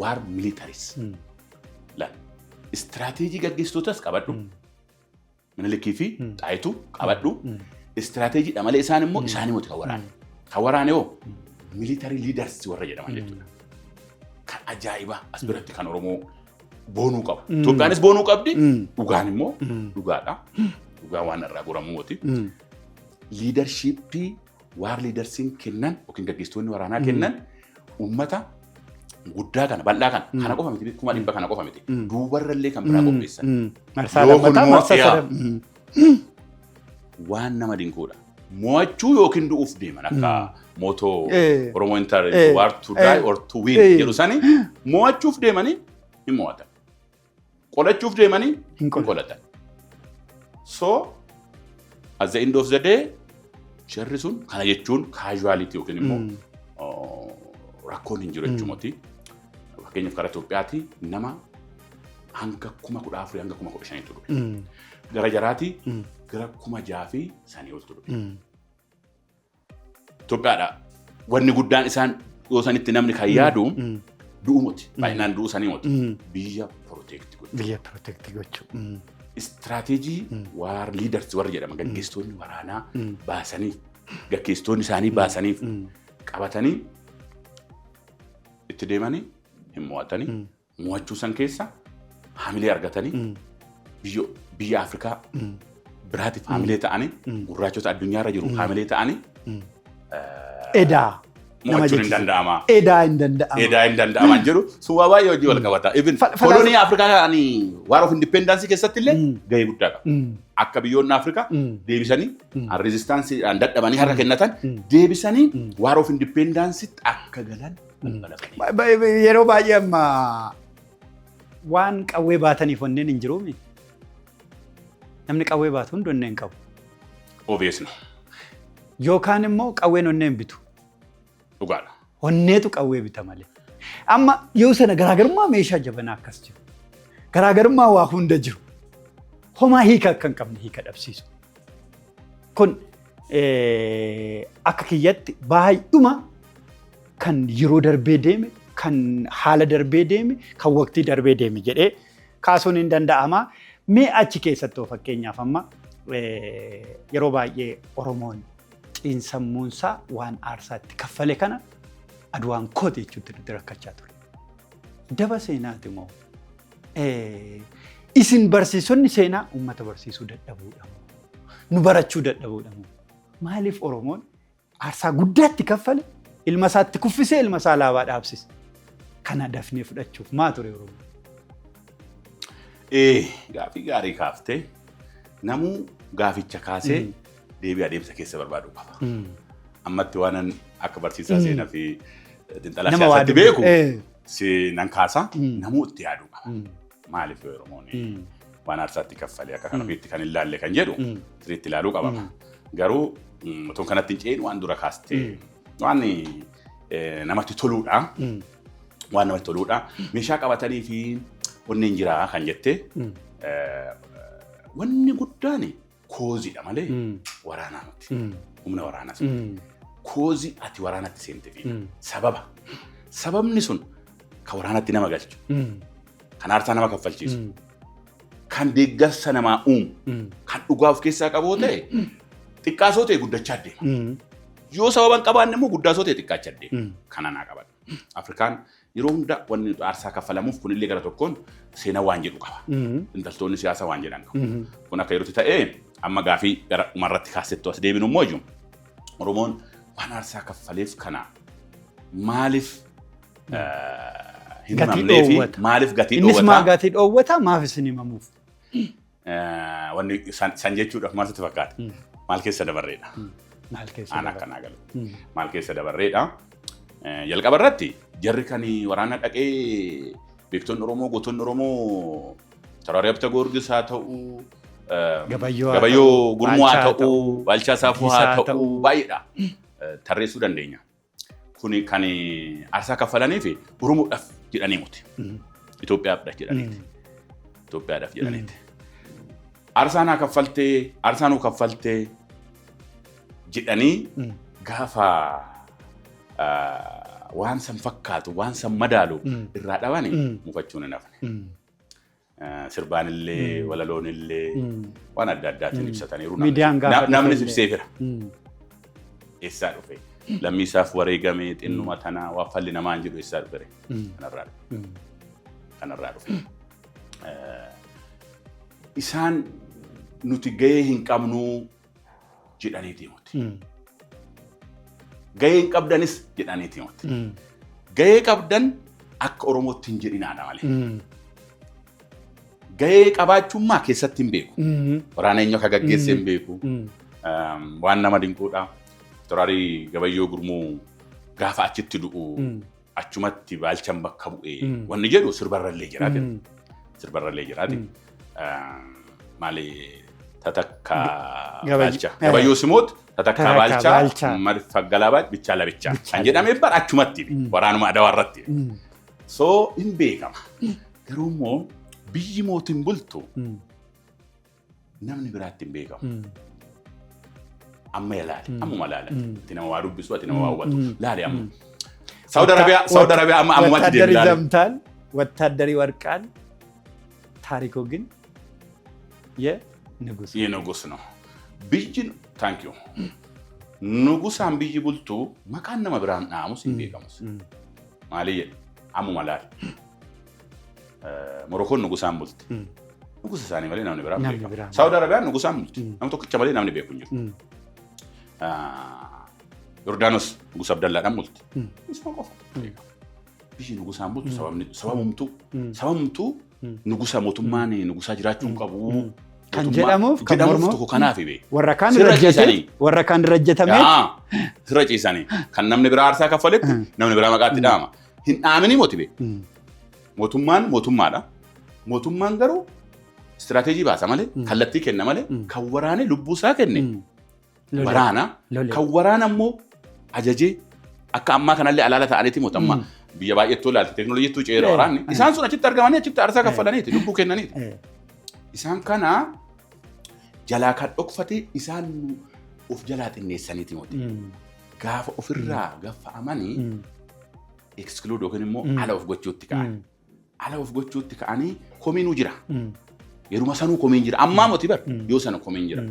Speaker 2: war militaris. Istiraatiijii gaggeessitootas qabadhu. Minilikii fi Xaayituu qabadhu. Istiraatiijiidha malee isaan immoo isaanii moti kan waraane. Kan waraane hoo military leaders warra jedhaman jechuudha. Kan ajaa'iba as biratti kan Oromoo boonuu qabu. Itoophiyaanis boonuu qabdi. Dhugaan immoo dhugaadha. Dhugaan waan irraa goramuu moti. Leadershipii war leadersiin kennan yookiin gaggeessitoonni waraanaa kennan uummata guddaa kana bal'aa kana qofa miti 100,000 kana qofa miti. Duubarrallee kan biraa qopheessan.
Speaker 1: Marsaa lammataa marsaa sadam.
Speaker 2: Waan nama dinquudha. Mo'achuu yookiin du'uuf deeman akka mootoo Oromoo intar war to die or to win jedhu sani mo'achuuf deemanii hin mo'atan. Qolachuuf deemanii hin qolatan. So at the end of the day jarri sun kana jechuun casuality yookiin immoo rakkoon hin jiru jechuumooti. Fakkeenyaaf karaa Itoophiyaatti nama hanga 14,000 hanga 15,000 ture. Gara jaraatti gara 6,000 sanii ol ture. Itoophiyaadha wanni guddaan isaan yoo sanitti namni kan yaadu du'u moti. Baay'inaan du'u sanii moti. Biyya protect gochuu.
Speaker 1: Biyya protect gochuu.
Speaker 2: Istiraatiijii war leaders warra jedhama gaggeessitoonni waraanaa baasaniif gaggeessitoonni isaanii baasaniif qabatanii itti deemanii hin mo'atanii mo'achuu san keessa haamilee argatanii biyya Afrikaa biraatiif haamilee ta'anii gurraachota addunyaarra jiru haamilee ta'anii
Speaker 1: edaa
Speaker 2: mo'achuun hin danda'ama.
Speaker 1: Edaa hin
Speaker 2: danda'ama jedhu suuwaa baay'ee hojii wal qabata. Even kolonii Afrikaa war of independence keessatti illee gahee guddaa qaba. Akka biyyoonni Afrikaa deebisanii resistance dadhabanii harka kennatan deebisanii war of independence akka galan
Speaker 1: yeroo baay'ee amma waan qawwee baataniif onneen hin jiruumi. Namni qawwee baatu hundi onneen qabu.
Speaker 2: Obviously.
Speaker 1: Yookaan immoo qawween onneen bitu.
Speaker 2: Dhugaadha.
Speaker 1: Onneetu qawwee bita malee. Amma yoo sana garaagarummaa meeshaa jabanaa akkas jiru. Garaagarummaa waa hunda jiru. Homaa hiika akka hin qabne hiika dhabsiisu. Kun akka kiyyatti baay'uma kan yeroo darbee deeme, kan haala darbee deeme, kan waqtii darbee deeme jedhee kaasuun hin danda'ama. Mee achi keessatti fakkeenyaaf amma yeroo baay'ee Oromoon xiinsammuunsaa waan aarsaatti kaffale kana aduwaan kooti jechuutti nuti rakkachaa ture. Daba seenaati moo isin barsiisonni seenaa uummata barsiisuu dadhabuudha moo nu barachuu dadhabuudha moo maaliif Oromoon aarsaa guddaatti kaffale ilma isaatti kuffisee ilma isaa laabaa dhaabsise kana dafnee fudhachuuf maa ture Oromoon?
Speaker 2: Gaafii gaarii kaaftee namuu gaaficha kaasee deebii adeemsa keessa barbaadu qaba. Ammatti waanan akka barsiisaa seenaa fi xiinxalaa siyaasaatti beeku seenaan kaasa namuu itti yaaduu qaba. Maaliif Oromoon waan aarsaatti kaffalee akka kana ofiitti kan ilaalle kan jedhu sirriitti ilaaluu qaba. Garuu otoo kanatti hin ceenu waan dura kaastee waan namatti toluudha. Waan namatti toluudha. Meeshaa qabatanii fi onneen jiraa kan jettee wanni guddaan koozidha malee waraanaa miti. Humna waraanaas. Koozii ati waraanatti seentee fi sababa. Sababni sun kan waraanatti nama galchu. Kan aarsaa nama kaffalchiisu. kan deeggarsa namaa kan dhugaa of keessaa qabu ta'e xiqqaasoo ta'e guddachaa deema. Yoo sababan qabaanne immoo guddaasoo ta'e xiqqaachaa deema. Kana naa qaban. Afrikaan yeroo hunda wanni aarsaa kaffalamuuf kunillee gara tokkoon seenaa waan jedhu qaba. Intaltoonni siyaasaa waan jedhan qabu. Kun akka yerootti ta'ee amma gaafii gara umarratti kaasettu as deebinu immoo iyyuu Oromoon waan aarsaa kaffaleef kana maaliif hin himamnee fi maaliif gatii dhoowwata?
Speaker 1: Innis maa gatii dhoowwata maaf isin himamuuf?
Speaker 2: Wanni san jechuudhaaf maal sitti fakkaata? Maal keessa dabarreedha?
Speaker 1: Maal keessa
Speaker 2: Ana akkanaa galu. Maal keessa dabarreedha? Jalqaba irratti jarri kan waraana dhaqee beektonni Oromoo gootonni Oromoo Taraaree Abta Goorgis haa ta'uu Gabayyoo Gurmuu haa ta'uu Baalchaa Saafuu haa ta'uu baay'eedha. Tarreessuu dandeenya. Kuni kan aarsaa kaffalanii fi Oromoodhaaf jedhanii muti. Itoophiyaadhaaf jedhaniiti. Itoophiyaadhaaf jedhaniiti. Aarsaan haa kaffaltee, aarsaan haa kaffaltee jedhanii gaafa waan san fakkaatu, waan san madaalu irraa dhabani mufachuun hin hafne. Sirbaanillee, walaloonillee waan adda addaatiin ibsataniiru. Namni ibsee jira. Eessaa dhufe? Lammiisaaf wareegamee xinnuma tanaa waa falli namaa hin jedhu eessaa dhufe? Kanarraa dhufe. Isaan nuti gahee hin qabnu jedhaniiti muti. Gahee hin qabdanis jedhaniiti muti. Gahee qabdan akka Oromootti hin jedhinaadha malee. Gahee qabaachummaa keessatti hin beeku. Waraana eenyu akka gaggeesse hin beeku. Waan nama dinquudha. Toraarii Gabayyoo Gurmuu gaafa achitti du'u achumatti Baalchaan bakka bu'ee wanni jedhu sirbarrallee jiraate. Sirbarrallee jiraate. Maali tatakka Baalchaa. Gabayyoo Simoot tatakka Baalchaa marfa galabaa bichaa labichaa. Kan jedhamee bar achumatti waraanuma Adawaa irratti. So hin beekama. Garuu immoo biyyi mootiin bultu namni biraatti hin beekamu. Amma ilaali, ammuma ilaali. Ati nama waa dubbisu, ati nama waa hubatu. Ilaali amma. Saudi Arabia amma ammumatti deemu ilaali.
Speaker 1: ዘምታል ወታደሪ ወርቃል ታሪኩ ግን
Speaker 2: የንጉስ ነው። ብይን ታንክ ዩ ንጉሳን ብይ ቡልቱ መካን ነመ ብራን ናሙስ ይቤቀሙስ ማለየ አmmuma ilaali. Morokkoon nugusaan bulti. Nugusa isaanii malee namni biraa beekamu. Saudi Arabiyaan nugusaan bulti. Namni tokkicha malee namni beeku hin jiru. Yordaanos nugusa Abdallaadhaan bulti. Isuma qofa beekamu. Biyyi nugusaan bultu sababumtuu nugusa mootummaan nugusaa jiraachuu qabu.
Speaker 1: Kan jedhamuuf
Speaker 2: kan tokko kanaaf beeku.
Speaker 1: Warra kaan rajjatamee
Speaker 2: sirra ciisanii kan namni biraa aarsaa kaffaletti namni biraa maqaatti dhaama. Hin dhaamini mooti beeku. Mootummaadha. Mootummaan garuu istiraatejii baasa malee, kallattii kenna malee, kan waraane lubbuu isaa kenne waraana. Kan waraana immoo ajajee akka ammaa kanallee alaala ta'aniiti mootummaa biyya baay'eettoo ilaalti teekinooloojiitu ceera waraanni. Isaan sun achitti argamanii achitti aarsaa kaffalaniiti lubbuu kennaniiti. Isaan kana jalaa kan dhokfate isaan of jalaa xinneessaniiti mooti. Gaafa ofirraa gaffa'amanii exclude yookiin immoo ala of gochuutti ka'an. Ala of gochuutti ka'anii komiinuu jira. Yeruma sanuu komiin jira. Ammaa moti bar yoo sana komiin jira.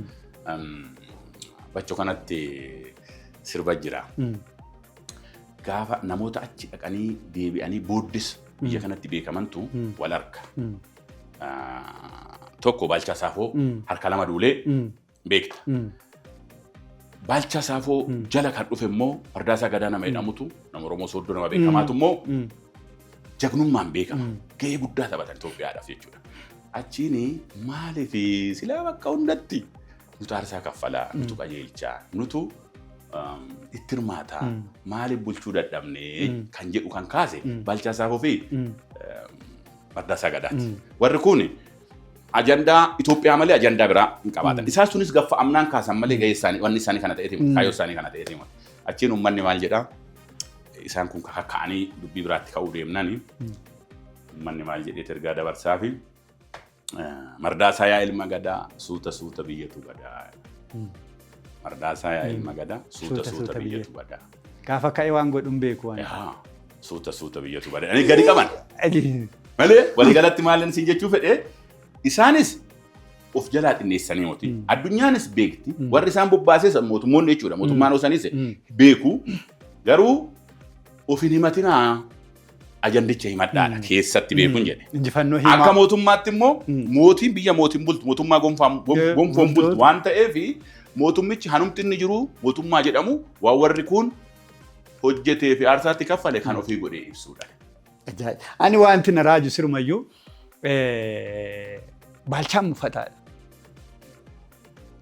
Speaker 2: Bachoo kanatti sirba jira. Gaafa namoota achi dhaqanii deebi'anii booddis biyya kanatti beekamantu wal harka. Tokko Baalchaa Saafoo harka lama duulee beekta. Baalchaa Saafoo jala kan dhufe immoo Ardaasaa Gadaa nama jedhamutu nama Oromoo Sooddoo nama beekamaatu immoo jagnummaan beekama. Gahee guddaa taphatan Itoophiyaadhaaf jechuudha. Achiin maaliif silaa bakka hundatti nutu aarsaa kaffalaa, nutu qajeelchaa, nutu itti hirmaataa, maaliif bulchuu dadhabnee kan jedhu kan kaase Baalchaa Saafoo fi Ardaasaa Gadaati. Warri kun ajandaa Itoophiyaa malee ajandaa biraa hin qabaatan. Isaan sunis gaffa amnaan kaasan malee gahee isaanii wanni isaanii kana ta'eeti kaayyoo isaanii kana ta'eeti. Achiin uummanni maal jedhaa? Isaan kun ka'anii dubbii biraatti ka'uu deemnani. Uummanni maal jedhee ergaa dabarsaa fi Mardaasaa yaa ilma gadaa suuta biyyatu gadaa. Mardaasaa yaa ilma gadaa suuta biyyatu gadaa.
Speaker 1: Gaafa ka'ee waan godhuun beeku waan.
Speaker 2: Suuta biyyatu gadaa. Ani gadi qaban. Malee waliigalatti maal inni siin jechuu fedhee Isaanis of jalaa xinneessanii moti. Addunyaanis beekti. Warri isaan bobbaases mootummoonni jechuudha. Mootummaan isaaniis beeku. Garuu of hin himatinaa ajandicha himadhaadha keessatti beekuun jedhe. Akka mootummaatti immoo mootiin biyya mootiin bultu mootummaa gonfoon bultu waan ta'eef mootummichi hanumti inni jiru mootummaa jedhamu waan warri kun hojjetee fi aarsaatti kaffale kan ofii godhee ibsuudha.
Speaker 1: Ani wanti na raaju sirumayyuu baalchaan muffataadha.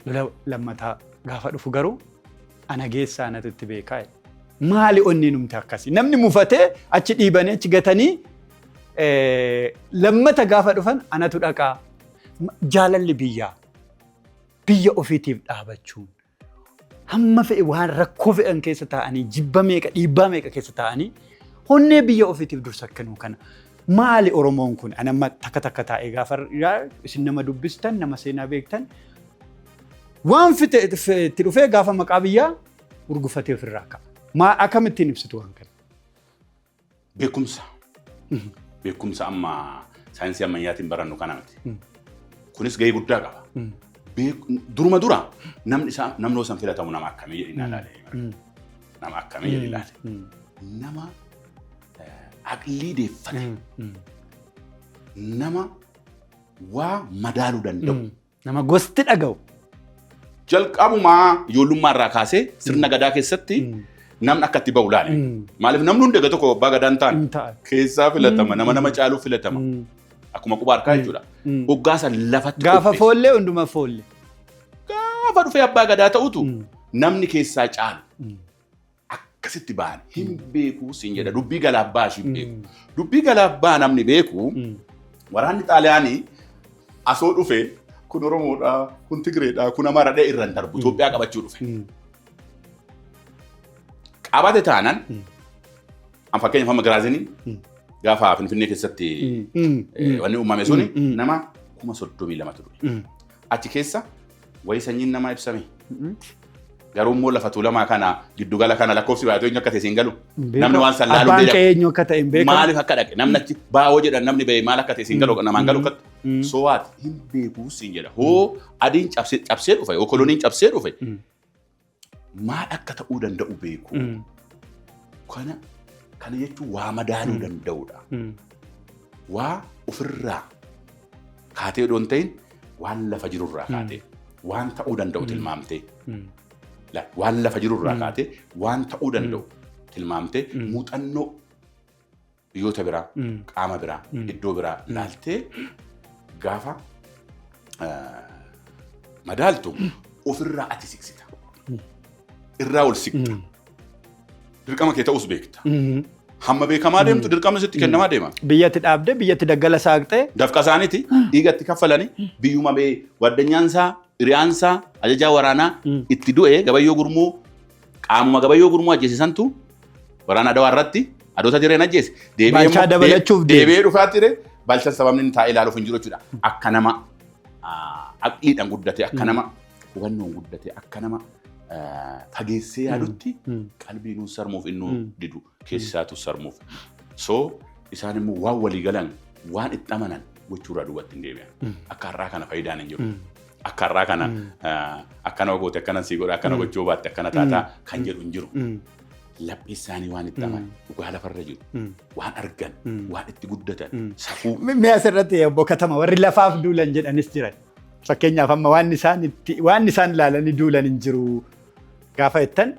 Speaker 1: Lola lammataa gaafa dhufu garuu ana geessaa anatu itti beekaa. Maali onni numti akkasii? Namni mufatee achi dhiibanii achi gatanii lammata gaafa dhufan anatu dhaqaa. Jaalalli biyya ofiitiif dhaabachuun hamma fe'e waan rakkoo fe'an keessa taa'anii jibba meeqa dhiibbaa meeqa keessa taa'anii honnee biyya ofiitiif dursa kennuu kana. Maali Oromoon kun? Anamma takka taa'ee gaafa isin nama dubbistan nama seenaa beektan waan itti dhufee gaafa maqaa biyyaa urgufatee ofirraa ka'a. Akkamittiin ibsitu waan kana?
Speaker 2: Beekumsa amma saayinsii ammayyaatiin barannu kana miti. Kunis gahee guddaa qaba. Duruma dura namni osoo filatamu nama akkamii jedhanii ilaale. Nama akkamii jedhanii ilaale. Nama aqlii deeffate. Nama waa madaaluu danda'u.
Speaker 1: Nama gosti dhaga'u.
Speaker 2: Jalqabumaa ijoollummaa irraa kaasee sirna gadaa keessatti namni akka itti ba'u laale. Maaliif namni hundi egaa tokko abbaa gadaa hin taane keessaa filatama nama caaluu filatama. Akkuma quba harkaa jechuudha. Hoggaasa lafatti
Speaker 1: gaafa foollee hunduma foollee.
Speaker 2: Gaafa dhufee abbaa gadaa ta'utu namni keessaa caalu akkasitti ba'an hin beeku siin jedha dubbii galaabbaa ishii beeku. Dubbii galaabbaa namni beeku waraanni Xaaliyaanii asoo dhufee kun Oromoodha, kun Tigreedha, kun Amaaradha irraan darbu Itoophiyaa qabachuu dhufe. Qabate taanan an fakkeenyaaf amma Giraazinii gaafa Finfinnee keessatti wanni uumame suni nama 32,000 ture. Achi keessa wayi sanyiin namaa ibsame. Garuu immoo lafa tuulamaa kana giddugala kana lakkoofsi baay'atoo eenyu akka ta'e siin galu. Namni waan san laaluu
Speaker 1: beeku. Abbaan eenyu akka ta'e hin beeku.
Speaker 2: Maaliif akka dhaqe namni achi baa'oo jedhan namni ba'e maal akka ta'e siin galu namaan galu akka sowaati hin beeku siin jedha. Hoo adiin cabsee dhufe hoo koloniin cabsee dhufe maal akka ta'uu danda'u beeku. Kana jechuun waa madaaluu danda'udha. Waa ofirraa kaatee odoon ta'in waan lafa jirurraa kaatee waan ta'uu danda'u tilmaamtee. Waan lafa jirurraa kaatee waan ta'uu danda'u tilmaamtee muuxannoo biyyoota biraa qaama biraa iddoo biraa laaltee gaafa madaaltu ofirraa ati siqsita. Irraa ol siqta. Dirqama kee ta'us beekta. Hamma beekamaa deemtu dirqamni sitti kennamaa deema.
Speaker 1: Biyyatti dhaabdee biyyatti daggala saaqxee.
Speaker 2: Dafqa isaaniiti dhiigatti kaffalanii biyyuma bee waddanyaansaa hiriyaansaa ajajaa waraanaa itti du'e gabayyoo gurmuu qaamuma gabayyoo gurmuu ajjeesisantu waraana Adawaa irratti adoota jireen ajjeese.
Speaker 1: Baalchaa dabalachuuf
Speaker 2: deebi'ee dhufaa ture baalchaan sababni taa'ee ilaaluuf hin jiru jechuudha. Akka nama aqliidhaan guddate akka nama hubannoon guddate akka nama fageessee yaadutti qalbii nuun sarmuuf innuu didu keessaatu sarmuuf. So isaan immoo waan walii galan waan itti amanan gochuurraa duubatti hin deebi'an. Akka har'aa kana faayidaan hin jiru. Akka har'aa kana akkana goote akkana sii godha akkana gochuu baatte akkana taataa kan jedhu hin jiru. Laphee isaanii waan itti amanan dhugaa lafarra jiru waan argan waan itti guddatan safuu.
Speaker 1: Mee asirratti obbo Katama warri lafaaf duulan jedhanis jiran. Fakkeenyaaf amma waan isaan ilaalanii duulan hin jiru. Gaafa jettan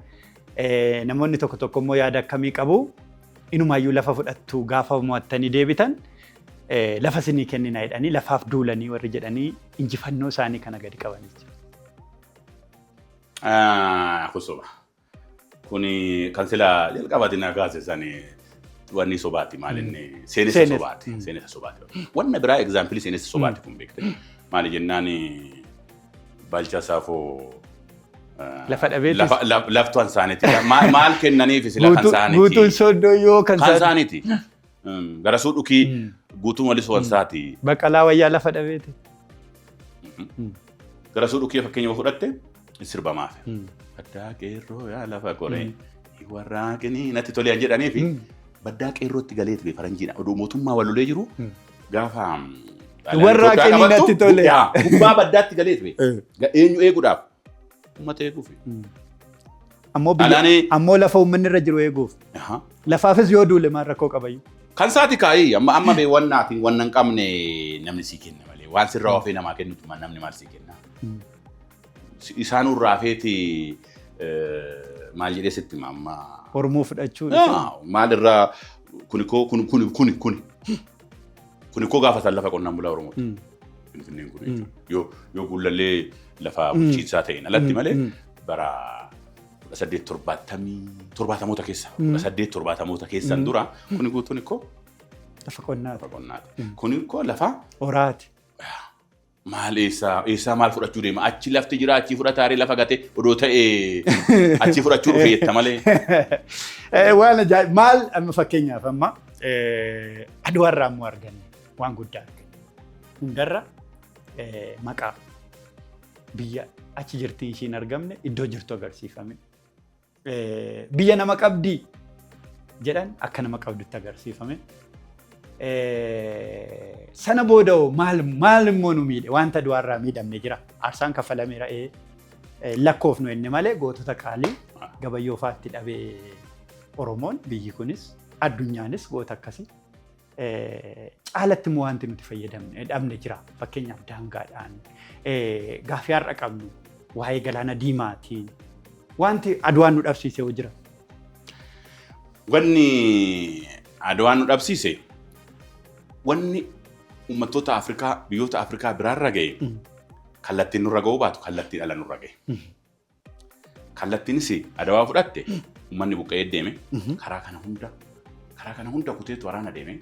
Speaker 1: namoonni tokko immoo yaada akkamii qabu inumaayyuu lafa fudhattu gaafa mo'attanii deebitan lafa isinii kennina jedhanii lafaaf duulanii warri jedhanii injifannoo isaanii kana gadi qabanii jiru.
Speaker 2: Kusuba. Kuni kan sila jalqabaatiin agaasisanii wanni sobaati maalinni seenessa sobaati. Seenessa sobaati. Wanna biraa egzaampilii seenessa sobaati kun beekte. Maali jennaan Baalchaa Saafoo
Speaker 1: lafa dhabeetis.
Speaker 2: Laftuun isaaniiti. Maal kennaniif sila kan isaaniiti.
Speaker 1: Guutuun soddoo yoo kan
Speaker 2: isaaniiti. Garasuu dhukii guutuun walis wansaati.
Speaker 1: Baqqalaa wayyaa lafa dhabeeti.
Speaker 2: Garasuu dhukii fakkeenya fudhatte sirbamaaf. Baddaa qeerroo yaa lafa qoree warraaqanii natti tolee jedhanii fi baddaa qeerrootti galeetu faranjiidha. Oduu mootummaa walulee jiru gaafa
Speaker 1: Warra keenyatti tole.
Speaker 2: Gubbaa baddaatti galee ture. Eenyu eeguudhaaf? Uummata eeguuf.
Speaker 1: Ammoo lafa uummanni irra jiru eeguuf. Lafaafis yoo duule maal rakkoo qabayyu?
Speaker 2: Kan saati kaayii amma bee wannaatiin wanna hin qabne namni sii kenna malee. Waan sirraa ofii namaa kennutu namni maal sii kenna? Isaan urraafeeti maal jedhee sitti mamma.
Speaker 1: Oromoo fudhachuu.
Speaker 2: Maalirraa kunikoo gaafa san lafa qonnaan bulaa Oromooti. Finfinneen kun yoo gullallee lafa bulchiinsaa ta'een alatti malee bara 1870 keessa 1870 keessan dura kunikoo
Speaker 1: lafa qonnaati.
Speaker 2: Kunikoo lafa
Speaker 1: horaati.
Speaker 2: Maal eessaa maal fudhachuu deema? Achi lafti jira achi fudhataaree lafa gatee odoo ta'ee achi fudhachuu dhufeetta malee.
Speaker 1: Waan ajaa'ib maal amma fakkeenyaaf amma Aduwaarraa immoo arganne waan guddaa arganne. Hundarra maqaa biyya achi jirti ishiin argamne iddoo jirtu agarsiifame. Biyya nama qabdii jedhan akka nama qabdutti agarsiifame. Sana booda'oo maal immoo nu miidhe wanta Aduwaarraa miidhamne jira. Aarsaan kaffalameera lakkoofnu inni malee gootota qaalii gabayyoo faatti dhabee Oromoon biyyi kunis addunyaanis goota akkasii caalatti immoo wanti nuti fayyadamne dhabne jira. Fakkeenyaaf daangaadhaan gaaffii har'a qabnu waa'ee galaana diimaatiin wanti Aduwaan nu dhabsiise hoo jira?
Speaker 2: Wanni Aduwaan nu dhabsiise wanni uummattoota Afrikaa biyyoota Afrikaa biraarra ga'e kallattiin nurra ga'uu baatu kallattiin ala nurra ga'e. Kallattiinis Adawaa fudhatte uummanni buqqa'ee deeme karaa kana hunda kuteetu waraana deeme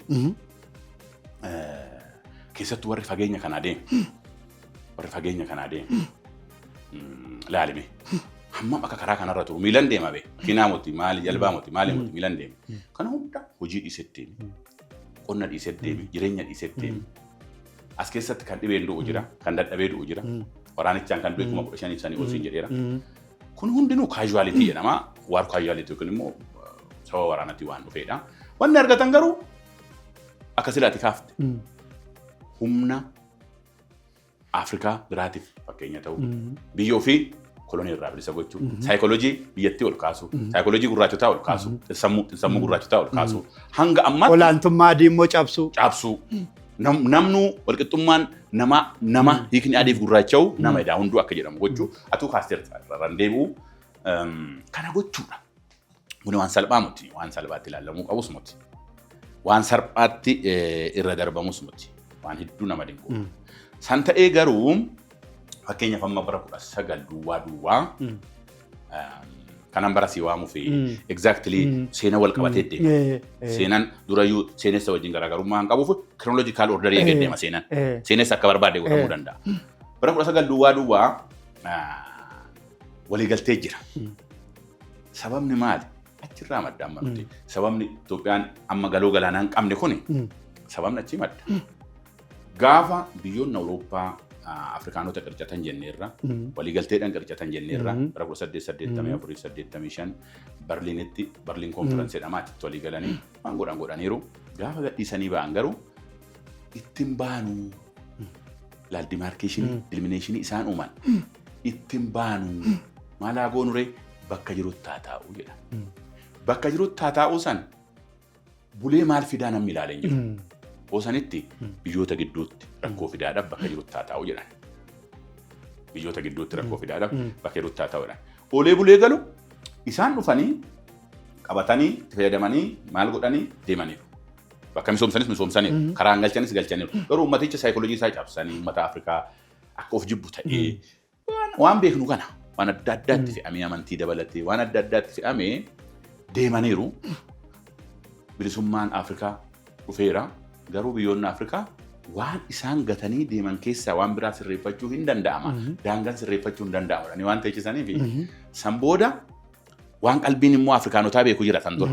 Speaker 2: keessattuu warri fageenya kanaa deeme laalime hammam akka karaa kanarra turu miilan deema bee kinaa moti maali jalbaa moti maali moti miilan deeme kana hunda hojii dhiisetti deeme qonna dhiisetti deeme jireenya dhiisetti deeme as keessatti kan dhibeen du'u jira kan dadhabee du'u jira waraanichaan kan du'e 15,000 sanii ol siin jedheera kun hundinuu casuality jedhama war casuality kun immoo sababa waraanatti waan dhufeedha wanni argatan garuu akka silaati kaafte humna Afrikaa biraatiif fakkeenya ta'u biyya ofii kolonii irraa bilisa gochuu saayikooloojii biyyattii ol kaasu saayikooloojii gurraachotaa ol kaasu sammuu gurraachotaa ol kaasu hanga ammaatti
Speaker 1: olaantummaa adii immoo cabsuu
Speaker 2: namnu walqixxummaan nama hiikni adiif gurraacha'u nama edaa hunduu akka jedhamu gochuu atuu kaasteerta irraan deebi'u kana gochuudha. Kun waan salphaa miti waan salphaatti ilaalamuu qabus miti waan salphaatti irra darbamus miti waan hedduu nama dinqu. San ta'ee garuu fakkeenyaaf amma bara 19 duwwaa kanan bara si waamuu fi exactly seenaa wal qabatee deema. Seenaan durayyuu seenessa wajjin garaagarummaa hin qabuuf chronological order eegee deema seenaan. Seenessa akka barbaade godhamuu danda'a. Bara 19 duwwaa waliigaltee jira. Sababni maali? Achirraa madda amma nuti. Sababni Itoophiyaan amma galoo galaanaa hin qabne kuni sababni achi madda. Gaafa biyyoonni Awurooppaa Afrikaanota qircatan jenneerra waliigalteedhaan qircatan jenneerra bara 1884-85 Berliin konferensii jedhamaatti walii galanii waan godhaniiru gaafa gadhiisanii ba'an garuu ittiin baanu laal demarkeeshinii ilimineeshinii isaan uuman ittiin baanu maalaa goonure bakka jirutti haa taa'u jedha. Bakka jirutti haa taa'u san bulee maal fidaa namni ilaaleen jiru. Osanitti biyyoota gidduutti rakkoo fidaadhaaf bakka jirutti haa taa'u jedhan. Biyyoota gidduutti rakkoo fidaadhaaf bakka jirutti haa taa'u jedhan. Olee bulee galu isaan dhufanii qabatanii itti fayyadamanii maal godhanii deemaniiru. Bakka misoomsaniiru. Karaan galchanis galchaniiru. Garuu uummaticha saayikooloojii isaa cabsanii uummata Afrikaa akka of jibbu ta'ee waan beeknu kana waan adda addaatti fe'amee amantii dabalatee waan adda addaatti fe'amee deemaniiru. Bilisummaan Afrikaa dhufeera. Garuu biyyoonni Afrikaa waan isaan gatanii deeman keessaa waan biraa sirreeffachuu hin danda'ama. Daangaan sirreeffachuu hin danda'amu. Waan teechisaniif san booda waan qalbiin immoo Afrikaanotaa beeku jira san dura.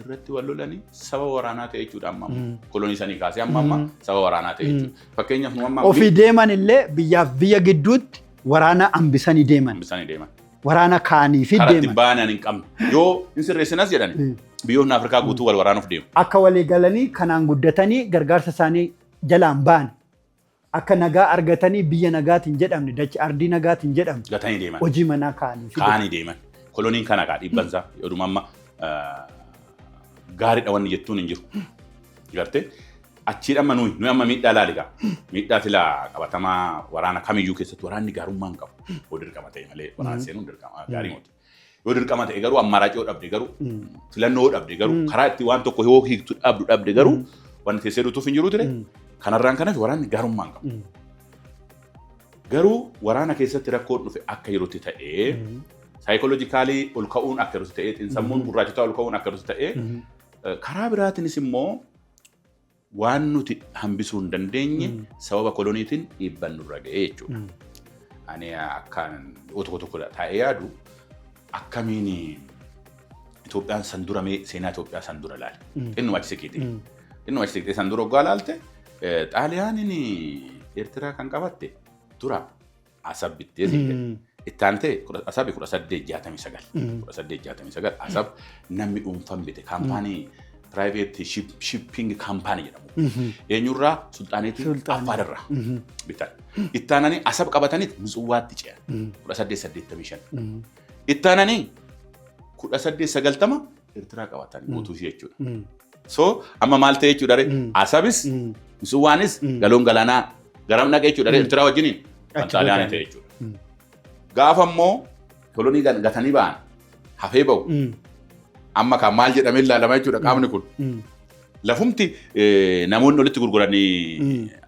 Speaker 2: Irratti wal lolanii sababa waraanaa ta'e jechuudha amma. Kolonii sanii kaasee amma sababa waraanaa ta'e jechuudha. Fakkeenyaaf nu amma
Speaker 1: ofii deeman illee biyyaaf biyya gidduutti waraana hambisanii deeman. Waraana kaanii fi deeman.
Speaker 2: Karatti baanaan hin qabne. Yoo hin sirreessinas jedhani. Biyyoonni Afrikaa guutuu wal waraanuuf deemu.
Speaker 1: Akka walii galanii kanaan guddatanii gargaarsa isaanii jalaan ba'an akka nagaa argatanii biyya nagaatiin jedhamne dachi ardii nagaatiin jedhamne
Speaker 2: gatanii deeman.
Speaker 1: hojii manaa kaanii
Speaker 2: deeman. Koloniin kana kaa dhibbansaa yooduma amma gaariidha wanni jettuun hin jiru. Gartee achiidhamma nuyi amma miidhaa laaligaa. Miidhaa filaa qabatamaa waraana kamiyyuu keessatti waraanni gaarummaa hin qabu. Yoo dirqama ta'e malee waraana seenuun dirqama gaarii moti. Yoo dirqama ta'e garuu ammaaraacii yoo dhabde garuu filannoo yoo dhabde garuu karaa itti waan tokko yoo hiiktu dhabde garuu wanti teessee duutuuf hin jiru ture. Kanarraan kanaaf waraanni gaarummaa hin qabu. Garuu waraana keessatti rakkoon dhufe akka yerootti ta'ee saayikooloojikaalii ol ka'uun akka yerootti ta'ee xiinsammuun gurraachotaa ol ka'uun akka yerootti ta'ee karaa biraatiinis immoo waan nuti hambisuu hin dandeenye sababa koloniitiin dhiibban nurra ga'ee jechuudha. Ani akkaan tokko tokko taa'ee yaadu akkamiin Itoophiyaan san dura seenaa Itoophiyaa san dura laale. Innuma achi siqite san dura hoggaa laalte Xaaliyaaniin Eertiraa kan qabatte dura Asab bittee ittaan ta'e Asabi 1869 Asab namni dhuunfaan bite kaampaanii private shipping company jedhamu. Eenyurraa sulxaaneetii Affaararraa bitan. Ittaananii Asab qabataniit Mitswaatti ce'an 1885. Ittaananii 1890 Eertiraa qabatan guutuu jechuudha. So amma maal ta'e jechuudha Asabis Mitswaanis galoon galaanaa garam dhaqee jechuudha Eertiraa wajjiniin kan Xaaliyaanii ta'e jechuudha. Gaafa immoo kolonii gatanii ba'an hafee ba'u. Amma kan maal jedhamee ilaalama jechuudha qaamni kun. Lafumti namoonni walitti gurguranii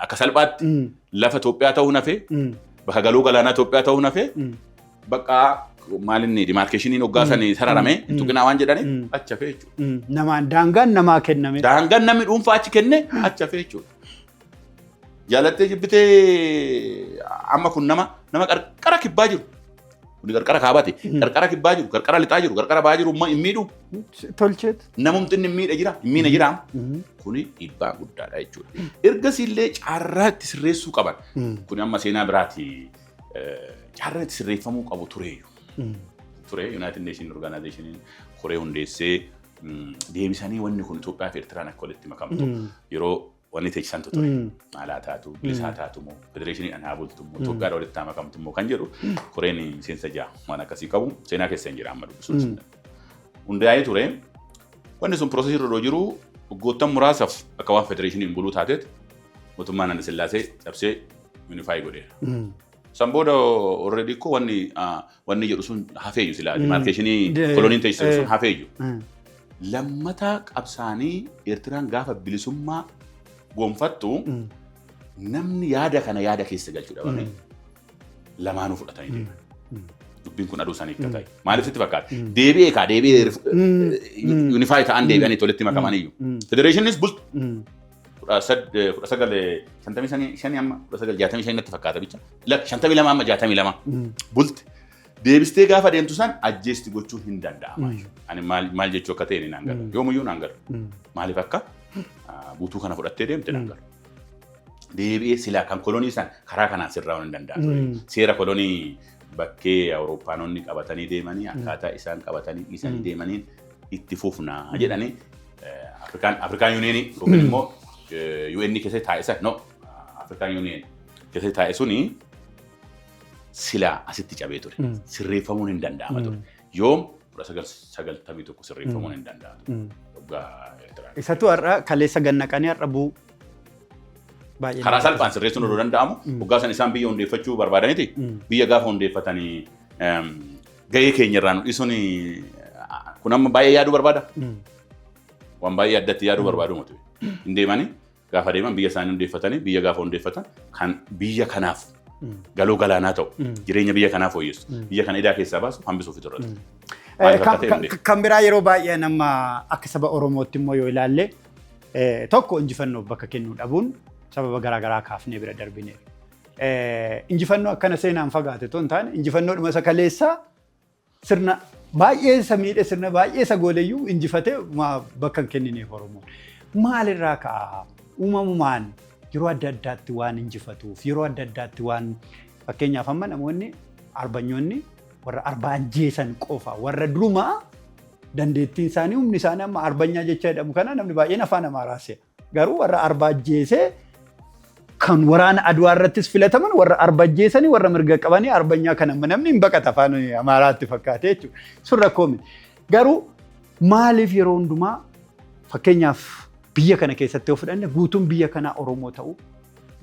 Speaker 2: akka salphaatti lafa Itoophiyaa ta'uu hafee bakka galoo galaanaa Itoophiyaa ta'uu hafee bakka maalinni dimaarkeeshiniin hoggaasanii sararamee tuqinaa waan jedhanii achi hafee jechuudha.
Speaker 1: Namaan daangaan namaa kenname.
Speaker 2: Daangaan namni dhuunfaa achi kenne achi hafee jechuudha. Jaalattee jibbitee amma kun nama qarqara kibbaa jiru. Kuni qarqara kaabate, qarqara kibbaa jiru, qarqara lixaa jiru, qarqara ba'aa jiru hin miidhu.
Speaker 1: Tolcheet.
Speaker 2: Namumti inni miidha jira. Kuni dhiibbaa guddaadha jechuudha. Ergasii illee carraa itti sirreessuu qaban. Kuni amma seenaa biraati carraa itti sirreeffamuu qabu tureeyyu. Ture United Nations Organization koree hundeessee deebisanii wanni kun Itoophiyaa fi Eertiraan akka walitti makamtu yeroo wanni teechisantu ture. Maalaa taatu, bilisaa taatu moo, federeeshiniidhaan haa bultu moo, Itoophiyaa walitti makamtu moo kan jedhu koreen seensa ja'a waan akkasii qabu seenaa keessa hin jira amma dubbisuun. Hundaa'ee ture wanni sun piroosesii irra jiru waggoottan muraasaaf akka waan federeeshiniin buluu taateet mootummaan Hayila Sillaasee cabsee yuunifaayi godheera. San booda already ko wanni jedhu sun hafeeyyu sila demarkeeshinii koloniin teessisu sun hafeeyyu. Lammataa qabsaanii Eertiraan gaafa bilisummaa gonfattu namni yaada kana yaada keessa galchuu dhabame lamaanuu fudhatanii deeman. Dubbiin kun aduu isaanii akka ta'e. Maaliif sitti fakkaata? Deebi'ee yuunifaayi ta'an deebi'anii walitti makamaniyyuu. Federeeshiniinis bultu. 1955 amma 1965 natti fakkaata bicha. 52 amma 62 bulti. Deebistee gaafa deemtu san ajjeesti gochuun hin danda'ama. Ani maal jechuu akka ta'e naan galu. Yoomuyyuu naan galu. Maaliif akka buutuu kana fudhattee deemte naan galu. Deebi'ee silaa kan kolonii san karaa kanaan sirraa hin danda'amu. Seera kolonii bakkee Awurooppaanonni qabatanii deemanii akkaataa isaan qabatanii dhiisanii deemaniin itti fufnaa jedhanii Afrikaan Yuuniyeenii yookiin immoo UN keessatti taa'isa Afrikaan Yuuniyeen keessatti taa'e suni silaa asitti cabee ture. Sirreeffamuun hin danda'ama ture. Yoom 1991 sirreeffamuun hin danda'ama ture.
Speaker 1: Isatu har'a kaleessa gannaqanii har'a bu'u.
Speaker 2: Karaa salphaan sirreessuun odoo danda'amu waggaa san isaan biyya hundeeffachuu barbaadaniiti. Biyya gaafa hundeeffatanii gahee keenya irraa nu dhisuun kun amma baay'ee yaaduu barbaada. Waan baay'ee addatti yaaduu barbaadu matu. Hin deemanii gaafa deeman biyya isaanii hundeeffatanii biyya gaafa hundeeffatan kan biyya kanaaf galoo galaanaa ta'u jireenya biyya kanaaf fooyyessu biyya kana idaa keessaa baasu hambisuuf turre.
Speaker 1: Kan biraa yeroo baay'ee nama akka saba Oromootti immoo yoo ilaalle tokko injifannoo bakka kennuu dhabuun sababa garaagaraa kaafnee bira darbine. Injifannoo akkana seenaan fagaate ton taane injifannoo dhuma isa kaleessaa sirna baay'ee isa miidhe sirna baay'ee isa gooleyyuu injifatee bakka hin kennineef Oromoon. Maalirraa ka'a uumamumaan yeroo adda addaatti waan injifatuuf yeroo adda addaatti waan fakkeenyaaf amma namoonni arbanyoonni warra arba ajjeesan qofa warra durumaa dandeettiin isaanii humni isaanii amma arbanyaa jecha jedhamu kana namni baay'een afaan Amaaraas garuu warra arba ajjeesee kan waraana Adwaa irrattis filataman warra arbajjeessanii warra mirga qabanii arbanyaa kana namni hin baqata afaan Amaaraatti fakkaatee jechuudha. Sun rakkoo miti. Garuu maaliif yeroo hundumaa fakkeenyaaf biyya kana keessatti yoo fudhanne guutuun biyya kanaa Oromoo ta'u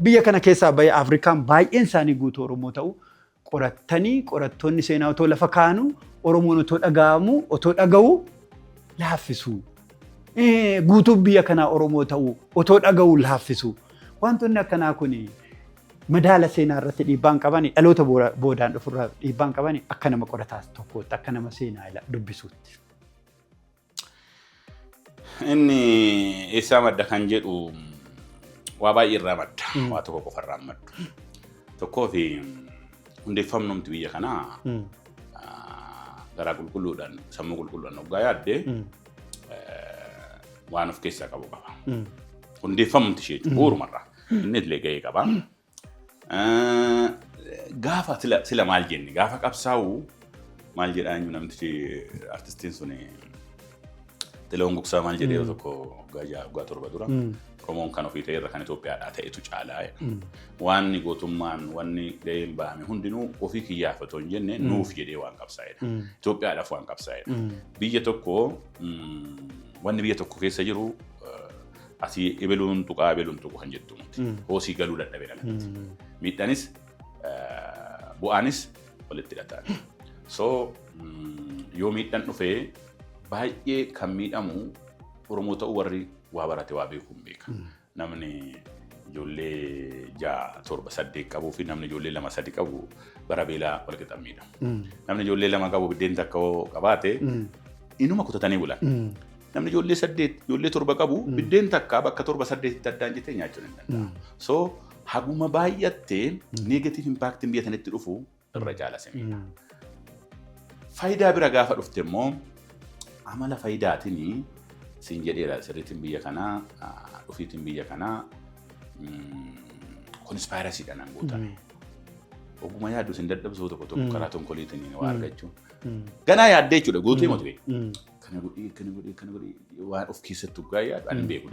Speaker 1: biyya kana keessaa bahee Afrikaan baay'een isaanii guutuu Oromoo ta'u qorattoonni seenaa otoo lafa kaanu Oromoon otoo dhaga'u laaffisu. Guutuun biyya kanaa Oromoo ta'u otoo dhaga'u laaffisu. Wantoonni akkanaa kun madaala seenaa irratti dhiibbaan qabani dhaloota boodaan dhufurraa dhiibbaan qabani akka nama qorataas tokkotti akka nama seenaa dubbisuutti.
Speaker 2: Inni isaa madda kan jedhu waa baay'ee irraa madda. Waa tokko qofa irraa maddu. Tokkoo fi hundeeffamnumti biyya kanaa garaa qulqulluudhaan sammuu qulqulluudhaan hoggaa yaaddee waan of keessaa qabu qaba. Hundeeffamumti ishee bu'uurumarraa inni illee gahee qaba. Gaafa sila maal jenni gaafa qabsaa'u maal jedhaan namtichi artistiin suni Teleon Gugsaa maal jedhee tokko waggaa torba dura Oromoon kan ofii ta'e irra kan Itoophiyaadhaa ta'etu caalaa. Waanni gootummaan wanni gaheen bahame hundinuu ofii kiyyaafatu hin jenne nuuf jedhee waan qabsaa'edha. Itoophiyaadhaaf waan qabsaa'edha. Biyya tokko wanni biyya tokko keessa jiru asii ebeluun tuqu kan jettu muti. Hoosii galuu dadhabee dhalatti. Miidhaanis bu'aanis walitti hidhataan. So yoo miidhaan dhufee baay'ee kan miidhamu Oromoo ta'uu warri waa barate waa beekuun beeka. Namni ijoollee 6, 7, 8 qabuu fi namni ijoollee 2, 3 qabu bara beelaa wal qixa miidhamu. Namni ijoollee 2 qabu biddeen takka qabaate inuma kutatanii bulan. Namni ijoollee 8, ijoollee 7 qabu biddeen takka bakka 7, 8 addaan jettee nyaachuun hin danda'a. So haguma baay'attee negative impact biyya sanatti dhufu irra caalase miidha. Faayidaa bira gaafa dhufte immoo amala faayidaatiin siin jedheera sirriitiin biyya kanaa dhufiitiin biyya kanaa konspiraasiidhaan an guutame. Oguma yaaddu siin dadhabsuu tokko karaa tonkoliitiin waa argachuun. Ganaa yaaddee jechuudha guutuu himatu beeku. Kana godhii waan of keessatti dhugaa yaadu ani beeku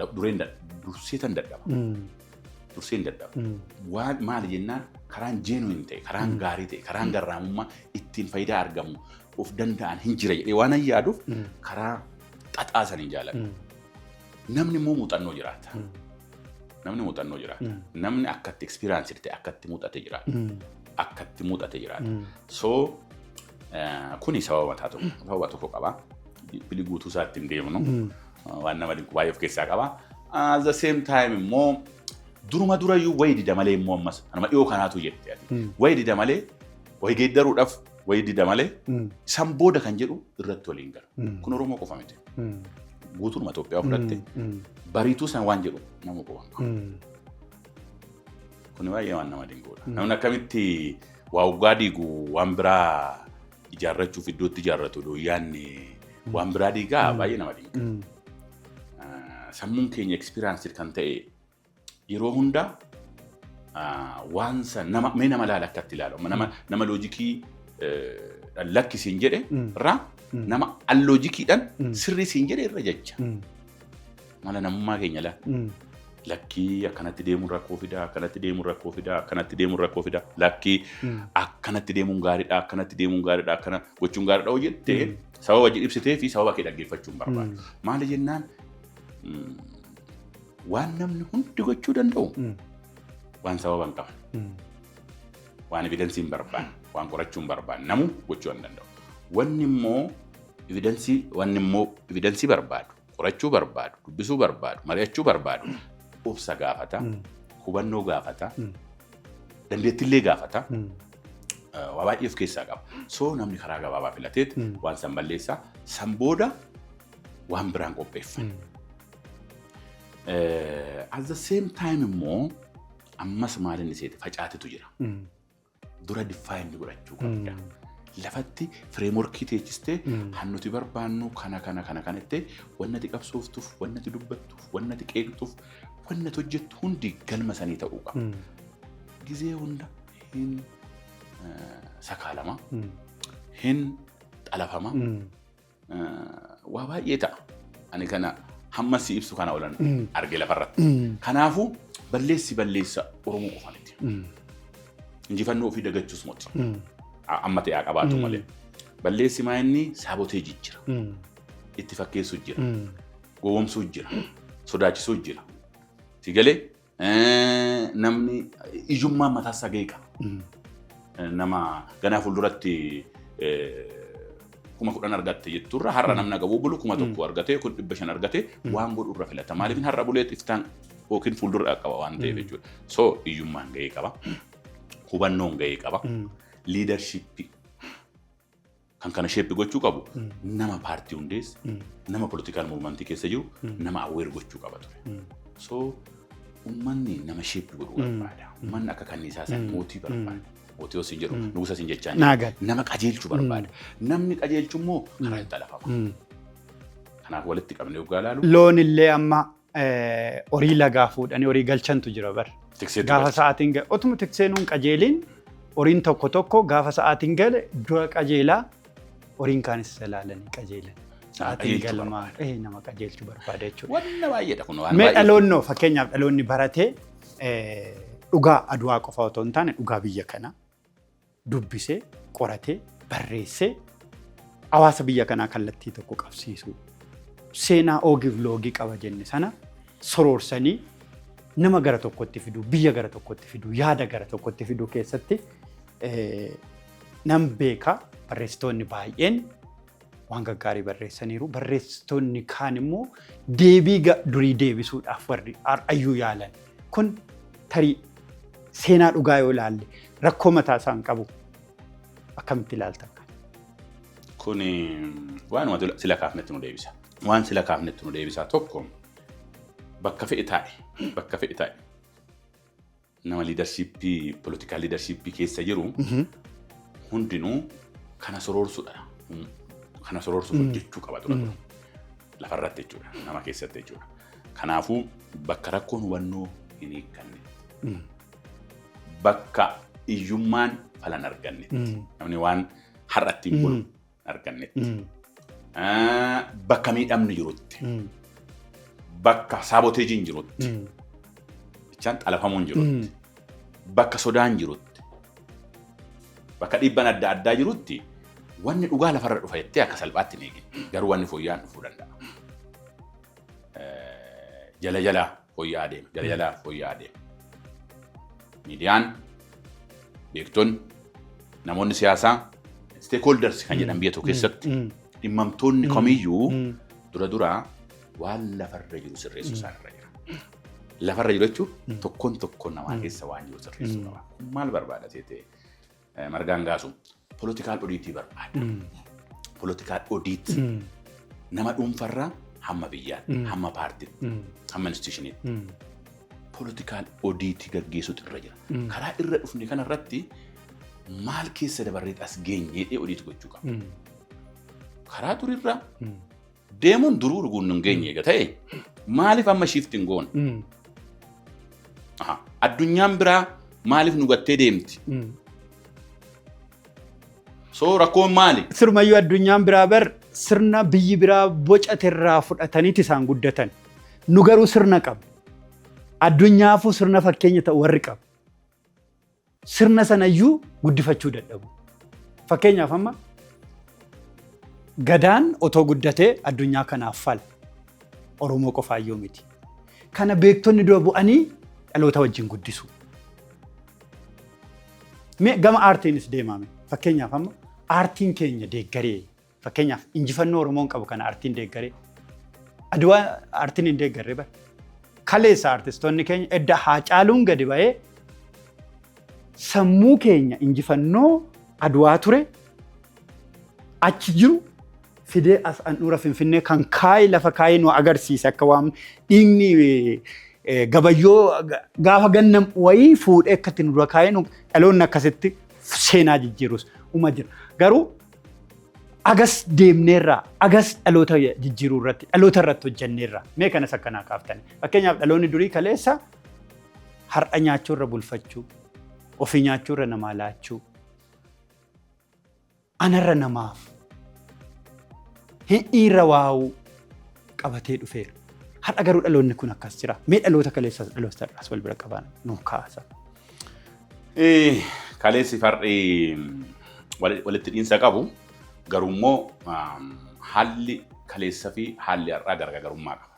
Speaker 2: durseetan dadhaba. Durseen dadhaba. Waan maali jennaan karaan genuine ta'e karaan gaarii ta'e karaan garraamummaa ittiin faayidaa argamu of danda'an hin jira jedhee waan yaaduuf karaa xaxaasan hin jaalladhu. Namni immoo muuxannoo jiraata. Namni akkatti experience ta'e akkatti muuxate jiraata. So kuni sababa tokko qaba. Bilii guutuu isaatti hin deemnu. Waan nama dinqu baay'ee of keessaa qaba. At the same time immoo durayyuu wayi dida malee immoo ammas nama dhiyoo kanaatu jette. Wayi dida malee wayi geeddaruudhaaf wayi dida malee san booda kan jedhu irratti waliin galu. Kun Oromoo qofa miti. Guutuuma Itoophiyaa fudhatte bariituu san waan jedhu nama qofa. Kun baay'ee waan nama dinquudha. Namni akkamitti waa waggaa diigu waan biraa ijaarrachuuf iddootti ijaarratu dooyyaanni waan biraa diigaa baay'ee nama dinqa. Sammuun keenya experience kan ta'e yeroo hunda waan san nama laala akkatti ilaalu nama loojikii lakkisiin jedhe irraa nama alloojikiidhaan sirrii siin jedhe irra jecha. Mala namummaa keenya lakkii akkanatti deemuun rakkoo fidaa akkanatti deemuun rakkoo fidaa lakkii akkanatti deemuun gaariidha akkanatti deemuun gaariidha akkana gochuun gaariidha hoo jettee sababa wajjin ibsitee fi sababa kee dhaggeeffachuun barbaadu. Maali jennaan waan namni hundi gochuu danda'u waan sababa hin qaban waan evidensiin barbaadu waan qorachuun barbaadu namu gochuu hin danda'u. Wanni immoo evidensii barbaadu qorachuu barbaadu dubbisuu barbaadu mari'achuu barbaadu obsa gaafata hubannoo gaafata dandeettiillee gaafata waa baay'ee of keessaa qaba. So namni karaa gabaabaa filateet waan san balleessaa san booda waan biraan qopheeffan. At the same time immoo ammas maalin iseeti facaatetu jira. Dura define godhachuu qabda. Lafatti frameworkii teechistee hannuti barbaannu kana itti wannati qabsooftuuf wannati dubbattuuf wannati qeeqtuuf wannati hojjettu hundi galma sanii ta'uu qaba. Gizee hunda hin sakaalama hin xalafama waa baay'ee ta'a. Ani kana hamma si ibsu kana olan arge lafarratti. Kanaafuu balleessa Oromoo qofaaniti. Injifannoo ofii dagachuus moti. Amma ta'ee qabaatu malee. Balleessi maa inni saaboteejii jira. Itti fakkeessuu jira. Gowwoomsuu jira. Sodaachisuu jira. Sigalee namni ijummaan mataa isaa ga'ee qaba. Nama ganaa fuulduratti 10,000 argatte jetturra har'a namna qabu bulu 1,000 argate 500 argate waan godhu irra filata. Maaliif har'a buleet iftaan yookiin fuuldura qaba waan ta'eef jechuudha. So iyyummaan ga'ee qaba. Hubannoon ga'ee qaba. Leadership kan kana sheeppi gochuu qabu nama paartii hundeesse nama political movement keessa jiru nama aware gochuu qaba ture. So ummanni nama sheeppi godhuu barbaada. Ummanni akka kanniisaa san mootii barbaada. Mootii osoo jiru nugusa sin jechaan nama qajeelchuu barbaada. Namni qajeelchu immoo karaa itti alafama. Kanaaf walitti qabnee yoggaa ilaalu.
Speaker 1: Loon illee amma horii lagaa fuudhanii horii galchantu jira bar. Gaafa sa'aatiin gale otuma tikseenuun qajeeliin horiin tokko gaafa sa'aatiin gale dura qajeelaa horiin kaanis ilaalanii qajeelan. Sa'aatiin galmaa nama qajeelchuu barbaada jechuudha.
Speaker 2: Wanna baay'eedha kun waan
Speaker 1: baay'ee. Mee dhaloonnoo fakkeenyaaf dhaloonni baratee dhugaa aduwaa qofa otoo hin taane dhugaa biyya kanaa dubbisee qoratee barreessee hawaasa biyya kanaa kallattii tokko qabsiisuu seenaa oogiif loogii qaba jenne sana soroorsanii nama gara tokkotti fiduu biyya gara tokkotti fiduu yaada gara tokkotti fiduu keessatti nam beekaa barreessitoonni baay'een waan gaggaarii barreessaniiru barreessitoonni kaan immoo deebii durii deebisuudhaaf warri ayyuu yaalan kun tarii seenaa dhugaa yoo ilaalle rakkoo mataa isaan qabu akkamitti ilaaltan?
Speaker 2: Kun waan sila kaafnetti nu deebisa. Waan sila kaafnetti nu deebisa tokko bakka fe'e taa'e nama leadershipii political leadershipii keessa jiru hundinuu kana soroorsuudha. Kana soroorsuu hojjechuu qaba ture. Lafarratti jechuudha nama keessatti jechuudha. Kanaafuu bakka rakkoon hubannoo hin eegganne. Bakka iyyummaan falan argannetti. Namni waan har'atti hin bulu argannetti. Bakka miidhamni jirutti. Bakka saaboteejiin jirutti. Jechaan xalafamuun jirutti. Bakka sodaan jirutti. Bakka dhiibban adda addaa jirutti wanni dhugaa lafarra dhufa jettee akka salphaatti hin eegin. Garuu wanni fooyya'aan dhufuu danda'a. Jala fooyya'aa deema. Miidiyaan, beektonni, namoonni siyaasaa, stakeholders kan jedhan biyya tokko keessatti dhimmamtoonni kamiyyuu dura waan lafarra jiru sirreessuu isaanirra jira. Lafarra jiru jechuun tokkoon namaa keessa waan jiru sirreessuu qaba. Maal barbaada seetee margaan gaasu political odiitii barbaada. Political audit nama dhuunfarraa hamma biyyaatti, hamma paartiitti, hamma institutioniitti. Political audit gaggeessuutu irra jira. Karaa irra dhufne kanarratti maal keessa dabarreet as geenyee audit gochuu qaba. Karaa turirra deemuun duruu dhuguun nun geenye eega ta'e maaliif amma shifting goon? Addunyaan biraa maaliif nu gattee deemti? So rakkoon maali?
Speaker 1: Sirmayyuu addunyaan biraa bar sirna biyyi biraa bocaterraa fudhataniiti isaan guddatan. Nu garuu sirna qabna. Addunyaafuu sirna fakkeenya ta'u warri qabu. Sirna sanayyuu guddifachuu dadhabu. Fakkeenyaaf amma gadaan otoo guddatee addunyaa kanaaf fala. Oromoo qofaayyuu miti. Kana beektonni dura bu'anii dhaloota wajjin guddisu. Gama aartiinis deemame. Fakkeenyaaf amma aartiin keenya deeggaree. Fakkeenyaaf injifannoo Oromoon qabu kana aartiin deeggaree. Aduwaa aartiin hin deeggarree bara. Kaleessa artistoonni keenya edda Haacaaluun gadi ba'ee sammuu keenya injifannoo aduwaa ture achi jiru fidee as handhuura Finfinnee kan kaayii lafa kaayii nu agarsiisa akka waan dhiigni gabayyoo gaafa gannam wayii fuudhee akkatti nu dura kaayee dhaloonni akkasitti seenaa jijjiirus uma jira. Garuu agas deemneerraa agas dhaloota jijjiiruu irratti dhaloota irratti hojjenneerraa mee kanas akkanaa kaaftanii. Fakkeenyaaf dhaloonni durii kaleessa har'a nyaachuu irra bulfachuu ofii nyaachuu irra namaa laachuu anarra namaaf hin dhiirra waa'uu qabatee dhufeera. Har'a garuu dhaloonni kun akkas jira. Mee dhaloota kaleessa dhaloota irraas wal bira qabaan nu kaasa.
Speaker 2: Kaleessi far'i walitti dhiinsa qabu garummoo haalli kaleessa fi haalli har'aa garaagarummaa qaba.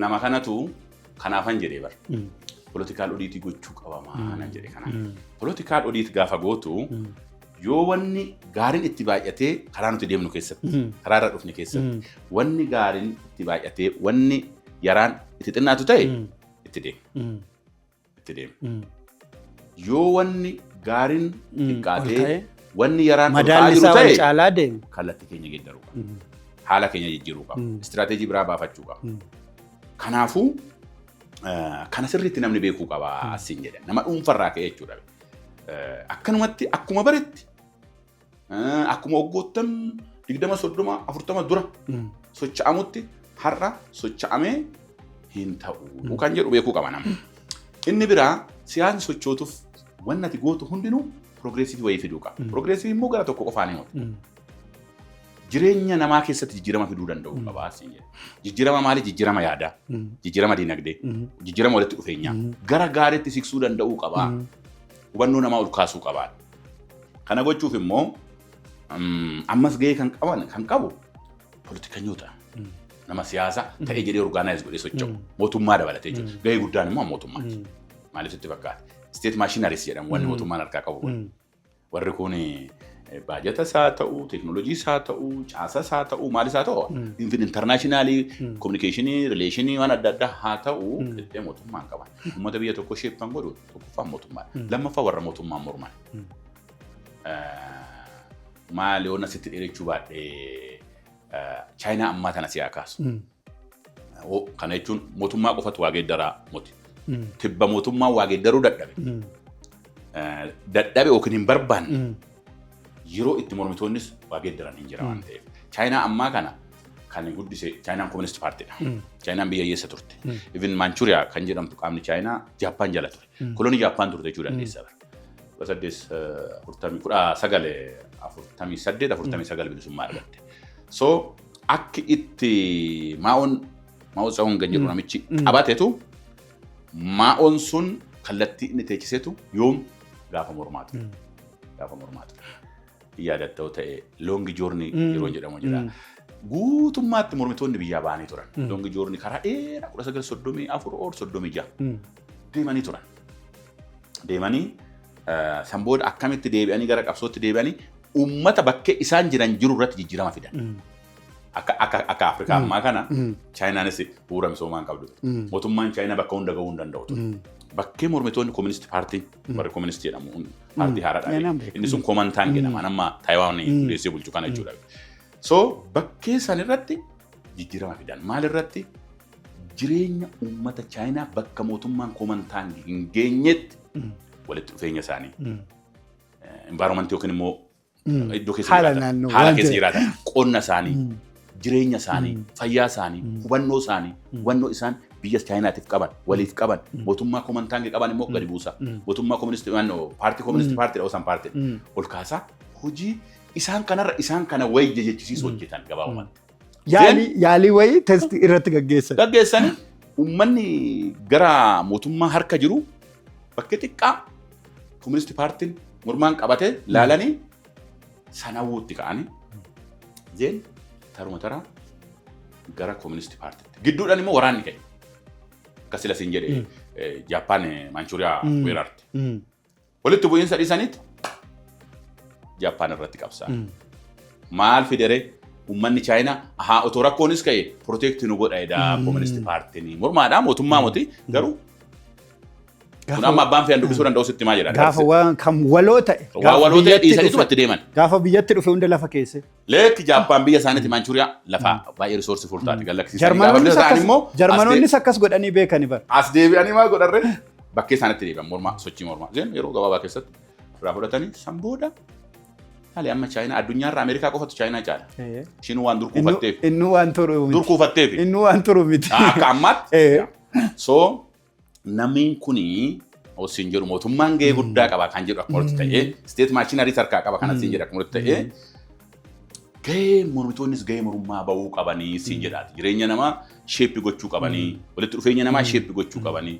Speaker 2: Nama kanatu kanaafan jedhee bara. Political odiitii gochuu qaba maanan jedhe kana. Political odiitii gaafa gootu yoo wanni gaariin itti baay'atee karaa nuti deemnu keessatti karaa irra dhufne keessatti wanni gaariin itti baay'atee wanni yaraan itti xinnaatu ta'e itti deema. Itti deema. Yoo wanni gaariin xiqqaatee wanni yaraan
Speaker 1: madaalli isaa wal caalaa deema.
Speaker 2: Kallattii keenya geeddaruu qaba. Haala keenya jijjiiruu qaba. Istiraateejii biraa baafachuu qaba. Kanaafuu kana sirriitti namni beekuu qaba asiin jedhan. Nama dhuunfarraa ka'ee jechuudha. Akkanumatti akkuma baretti akkuma waggoottan 20 30 40 dura socho'amutti har'a socho'amee hin ta'u kan jedhu beekuu qaba namni. Inni biraa siyaasni sochootuuf wanni ati gootu hundinuu progressiivii wayii fiduu qaba. Progressiivii immoo gara tokko qofaan himatu. Jireenya namaa keessatti jijjiirama fiduu danda'u qaba asiin jedhe. Jijjiirama maali? Jijjiirama yaadaa, jijjiirama dinagdee, jijjiirama walitti dhufeenyaa gara gaariitti siqsuu danda'uu qaba. Hubannoo namaa ol kaasuu qaba. Kana gochuuf immoo ammas gahee kan qabu politikanyoota. Nama siyaasa ta'ee jedhee orgaanaayiz godhee socho'u. Mootummaa dabalatee jiru. Gahee guddaan immoo mootummaati. Maaliif itti fakkaata? State machineries jedhamu wanni mootummaan harkaa qabu. Warri kun baajatas haa ta'u, teekinooloojiis haa ta'u, caasas haa ta'u, maalis haa ta'u, intarnaashinaali kominikeeshinii, rileeshinii waan adda addaa haa ta'u, iddoo mootummaan qaban. Uummata biyya tokko sheeppan godhu tokkoffaan mootummaadha. Lammaffaa warra mootummaan morman. Maali yoon asitti dheerechuu baadhee Chaayinaa ammaa tana siyaa kaasu. Kana jechuun mootummaa qofatu waa geeddaraa moti. Tibba mootummaa waa geeddaruu dadhabe. Dadhabe yookiin hin barbaanne yeroo itti mormitoonnis waa geeddaran hin jira waan ta'eef. Chaayinaa ammaa kana kan guddise Chaayinaan Communist Partyidha. Chaayinaan biyya hiyyeessa turte. Even Manchuuriyaa kan jedhamtu qaamni Chaayinaa Jaappaan jala ture. Kolonii Jaappaan turte jechuu dandeessa bara. 1848 bilisummaa argatte. So akka itti Maa'oo Tsawon kan jedhu namichi qabateetu Maa'oon sun kallattii inni teechiseetu yoom gaafa mormaatu. Gaafa mormaatu. Yaadatta'u ta'e loongi joorni yeroo jedhamu jira. Guutummaatti mormitoonni biyyaa ba'anii turan. Loongi joorni karaa dheeraa 1934 deemanii turan. Deemanii sanbooda akkamitti deebi'anii gara qabsootti deebi'anii uummata bakkee isaan jiran jiru irratti jijjiirama fidan. Akka Afrikaa ammaa kana Chaayinaanis bu'uura misoomaa qabdu. Mootummaan Chaayinaa bakka hunda gahuu hin danda'u ture. Bakkee mormitoonni Communist Party warri Communist jedhamu paartii haaraadha. Inni sun Kuomintang jedhama. Amma Taayiwaan hundeessee bulchu kana jechuudha. So bakkee san irratti jijjiirama fidan. Maal irratti? Jireenya uummata Chaayinaa bakka mootummaan Kuomintang hin geenyetti walitti dhufeenya isaanii. Environment yookiin immoo iddoo keessa jiraatan qonna isaanii, jireenya isaanii, fayyaa isaanii, hubannoo isaanii, hubannoo isaan biyya Chaayinaatiif qaban, waliif qaban, mootummaa Kuomintang qaban immoo gadi buusa. Mootummaa Communist Party Communist Party dhawusan Party ol kaasaa hojii isaan kanarra isaan kana wayya jechisiisu hojjetan gabaabumatti.
Speaker 1: Yaalii wayii testi irratti gaggeessan.
Speaker 2: Gaggeessanii uummanni gara mootummaa harka jiru bakkee xiqqaa Communist Party mormaan qabatee laalanii sanawuutti ka'anii zeen taruma taraa gara Communist Party. Gidduudhaan immoo waraanni ka'e. Akkasila siin jedhee Jaappaan Manchuuriyaa weerarte. Walitti bu'iinsa dhiisanitti Jaappaan irratti qabsa'an. Maal fidere uummanni Chaayinaa otoo rakkoonis ka'e nu godha jedha Communist Party mormaadhaa mootummaa moti garuu kun amma abbaan fe'an dubbisuu danda'u sitti maal jedha?
Speaker 1: Gaafa waan kan waloo ta'e.
Speaker 2: Waloo ta'e dhiisanii tumatti deeman.
Speaker 1: Gaafa biyyatti dhufe hunda lafa keesse.
Speaker 2: Leekki Jaappaan biyya isaaniitti Manchuuriyaa lafa baay'ee riisoorsi furtaati gallaksiisan.
Speaker 1: Jarmanoonnis akkas godhanii beekani bara.
Speaker 2: As deebi'anii maal godharre bakkee isaaniitti deebi'an mormaa sochii mormaa. Zeen yeroo gabaabaa keessatti irraa fudhatanii san booda hali amma Chaayinaa addunyaarraa Ameerikaa qofatu Chaayinaa caala. Ishiin waan durkuufatteef.
Speaker 1: Inni waan turu miti.
Speaker 2: Durkuufatteef.
Speaker 1: Inni waan turu miti.
Speaker 2: Akka ammaatti. So namni kuni osin jedhu mootummaan gahee guddaa qaba kan jedhu akkuma ta'e state machineries harkaa qaba kan asiin jedhu akkuma ta'e gahee mormitoonnis gahee morummaa bahuu qabanii siin jedhaati. Jireenya namaa sheeppi gochuu qabanii, walitti dhufeenya namaa sheeppi gochuu qabanii.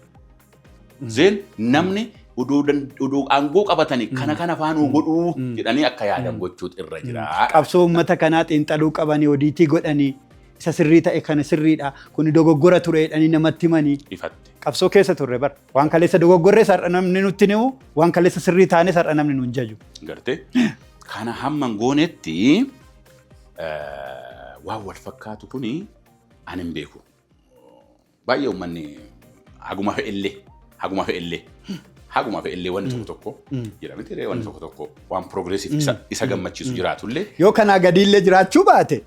Speaker 2: Zeen namni odoo aangoo qabatanii kana faanuu godhuu jedhanii akka yaadan gochuutu irra jira.
Speaker 1: Qabsoo uummata kanaa xiinxaluu qabanii odiitii godhanii isa sirrii ta'e kana sirriidha. Kuni dogoggora ture jedhanii namatti himanii.
Speaker 2: Ifatti.
Speaker 1: Qabsoo keessa turre bara. Waan kaleessa dogoggorree sar'a namni nutti himu, waan kaleessa sirrii taane sar'a namni nuun jaju.
Speaker 2: Gartee kana hamman goonetti waan wal fakkaatu kuni ani hin beeku. Baay'ee uummanni haguma fe'ellee wanni tokko jedhamti wanni tokko waan progressive isa gammachiisu jiraatullee.
Speaker 1: Yoo kanaa gadiillee jiraachuu baate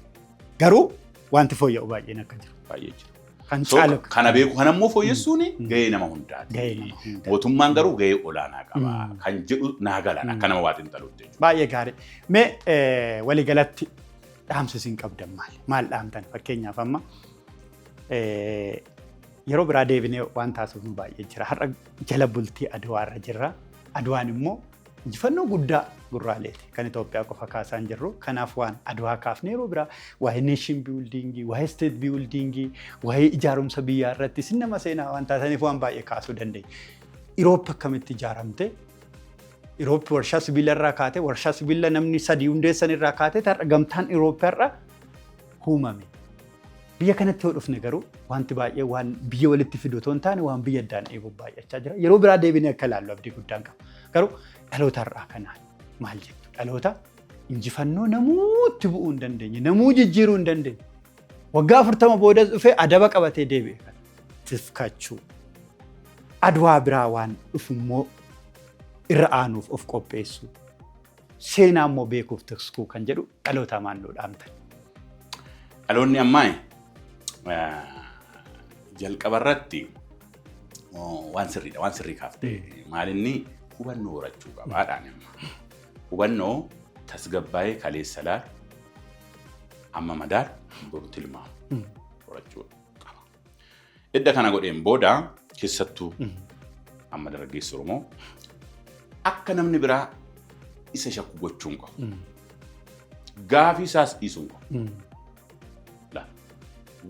Speaker 1: garuu wanti fooyya'u baay'een akka jiru.
Speaker 2: Baay'ee jira.
Speaker 1: Kan caalu.
Speaker 2: Kana beeku kanammoo fooyyessuun gahee nama hundaati. Mootummaan garuu gahee olaanaa qaba. Kan jedhu naa galan akka nama waa xiinxaluutti.
Speaker 1: Baay'ee gaarii. Mee waliigalatti dhaamsa isin qabdan maal dhaamtan fakkeenyaaf amma yeroo biraa deebinee waan taasifnu baay'ee jira. Har'a jala bultii Adwaarra jirra. Adwaan immoo injifannoo guddaa gurraaleeti kan Itoophiyaa qofa kaasaa hin jirru. Kanaaf waan Adwaa kaafne yeroo biraa waa'ee nation building, waa'ee state building, waa'ee ijaarumsa biyyaa irratti isin nama seenaa waan taataniif waan baay'ee kaasuu dandeenya. Iroopi akkamitti ijaaramte? Iroopi warshaa sibiila irraa kaate, warshaa sibiila namni sadii hundeessan irraa kaate har'a gamtaan Iroopi irra uumame. Biyya kanatti yoo dhufne garuu wanti baay'ee waan biyya walitti fidu otoo hin taane waan biyya addaan eeguuf baay'achaa jira. Yeroo biraa deebinee akka ilaallu abdii guddaan qaba. Garuu dhaloota har'aa kanaan maal jettu? Dhaloota injifannoo namuutti bu'uu hin dandeenye, namuu jijjiiruu hin dandeenye. Waggaa 40 booda dhufee adaba qabatee deebi'e kana tifkachuu. Adwaa biraa waan dhufummoo irra aanuuf of qopheessu. Seenaa immoo beekuuf tiksuu kan jedhu dhaloota maalloo dhaamtan.
Speaker 2: Dhaloonni ammaa jalqaba irratti waan sirrii kaaftee maalinni hubannoo horachuu qabaadhaan hubannoo tasgabbaa'ee kaleessa laal amma madaal boru tilmaamu horachuu qaba. Edda kana godheen booda keessattuu amma dargaggeessi Oromoo akka namni biraa isa shakku gochuun qabu. Gaafii isaas dhiisuun qabu.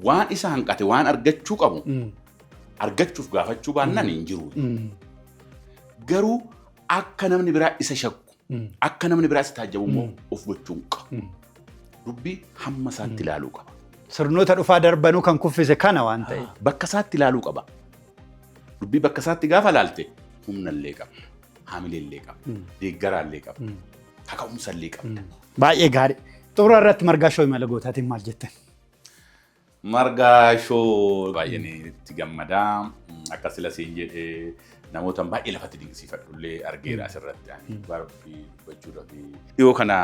Speaker 2: Waan isa hanqate waan argachuu qabu argachuuf gaafachuu baannaan hin jiru. Garuu akka namni biraa isa shakku, akka namni biraa isa taajjabu immoo of gochuun qabu. Dubbii hamma isaatti ilaaluu qaba.
Speaker 1: Sirnoota dhufaa darbanuu kan kuffise kana waan ta'e.
Speaker 2: Bakka isaatti ilaaluu qaba. Dubbii bakka isaatti gaafa ilaalte humnallee qaba, haamileellee qaba, deeggaraallee qaba, kaka'umsallee qabda.
Speaker 1: Baay'ee gaarii. Xumura irratti Margaashoo imala gootaatiin maal jettan?
Speaker 2: Margaashoo baay'een itti gammadaa akka sila siin jedhee namoota baay'ee lafatti dinqisiifadhullee argeera asirratti barbii dubbachuudhaaf. Dhiyoo kana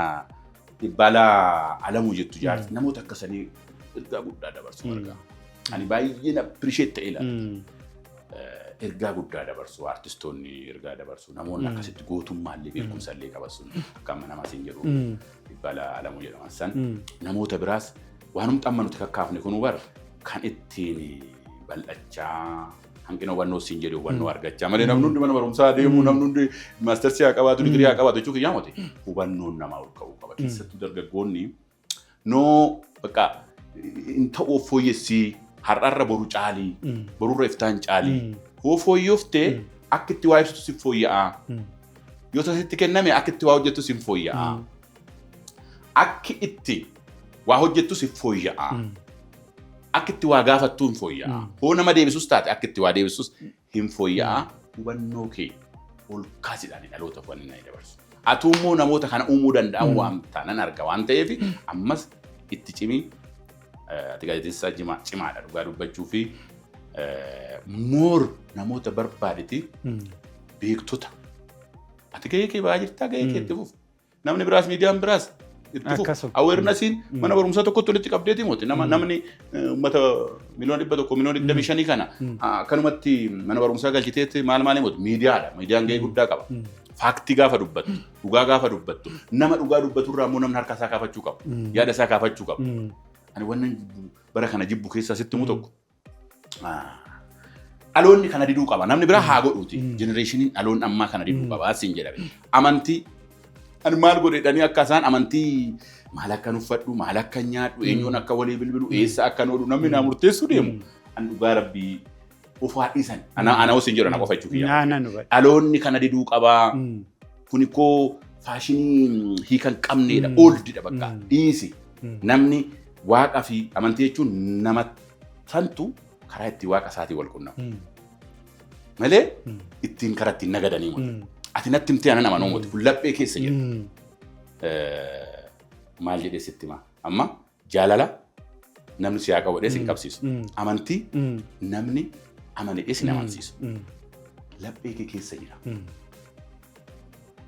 Speaker 2: Dhibbaalaa Alamuu jettu jaarti namoota akkasanii ergaa guddaa dabarsu margaa. Ani baay'een appreciate ta'e ilaala. Ergaa guddaa dabarsu, artistoonni ergaa dabarsu, namoonni akkasitti gootummaallee beekumsallee qabasu akka amma nama siin jedhu Dhibbaalaa Alamuu jedhaman san namoota biraas waanum xamma nuti kakkaafne kun bara kan ittiin bal'achaa hanqina hubannoo siin jedhu hubannoo argachaa malee namni hundi mana barumsaa deemu namni hundi maastersii haa qabaatu digirii haa qabaatu jechuun kiyyaa moti hubannoon namaa ol ka'uu qaba. Keessattuu dargaggoonni noo bakka hin ta'uu fooyyessii har'arra boru caalii borurra iftaan caalii hoo fooyyooftee akka itti waa ibsitu si fooyya'aa yoo tasitti kenname akka itti waa hojjettu si fooyya'aa akka itti waa hojjettu si fooyya'aa. Akka itti waa gaafattuu hin fooyya'aa. Hoo nama deebisus taate akka itti waa deebisus hin fooyya'aa. Hubannoo kee ol kaasiidhaan dhaloota waan inni dabarsu. Atuu immoo namoota kana uumuu danda'an waan taanan arga waan ta'eef ammas itti cimii ati gaazexeessaa cimaadha dhugaa dubbachuu fi moor namoota barbaadeti beektota. Ati gahee kee ba'aa jirtaa gahee kee itti fufu. Namni biraas miidiyaan biraas awarenessiin mana barumsaa tokkotti walitti qabdeeti moti namni uummata miliyoona 100 miliyoona 25 kana akkanumatti mana barumsaa galchiteetti maal moti miidiyaadha. Miidiyaan gahee guddaa qaba. Faaktii gaafa dubbattu, dhugaa gaafa dubbattu, nama dhugaa dubbatu irraa immoo namni harka isaa kaafachuu qaba. Yaada isaa kaafachuu qaba. Ani wannan bara kana jibbu keessaa sitti mu tokko. Dhaloonni kana diduu qaba. Namni biraa haa godhuuti. Generationiin dhaloonni ammaa kana diduu qaba. Asiin jedhame. Amantii Ani maal godhedhanii akka isaan amantii maal akka nuffadhu maal akka nyaadhu eenyuun akka walii bilbilu eessa akka noodhu namni naa murteessu deemu. Ani dhugaa rabbii ofaa dhiisan. Ana hosin jedhu na qofa jechuudha. Dhaloonni kana diduu qabaa. Kuni koo faashinii hiikan qabneedha. Oldidha bakka. Dhiisi. Namni waaqa fi amantii jechuun nama santu karaa itti waaqa isaatii wal quunnamu. Malee ittiin karaa ittiin nagadanii muti. Ati natti himtee ana nama noomuti. Kun laphee keessa jira. Maal jedhee sitti himaa? Amma jaalala namni si haa qabu jedhee si hin qabsiisu. Amantii namni amane jedhee si hin amansiisu. Laphee kee keessa jira.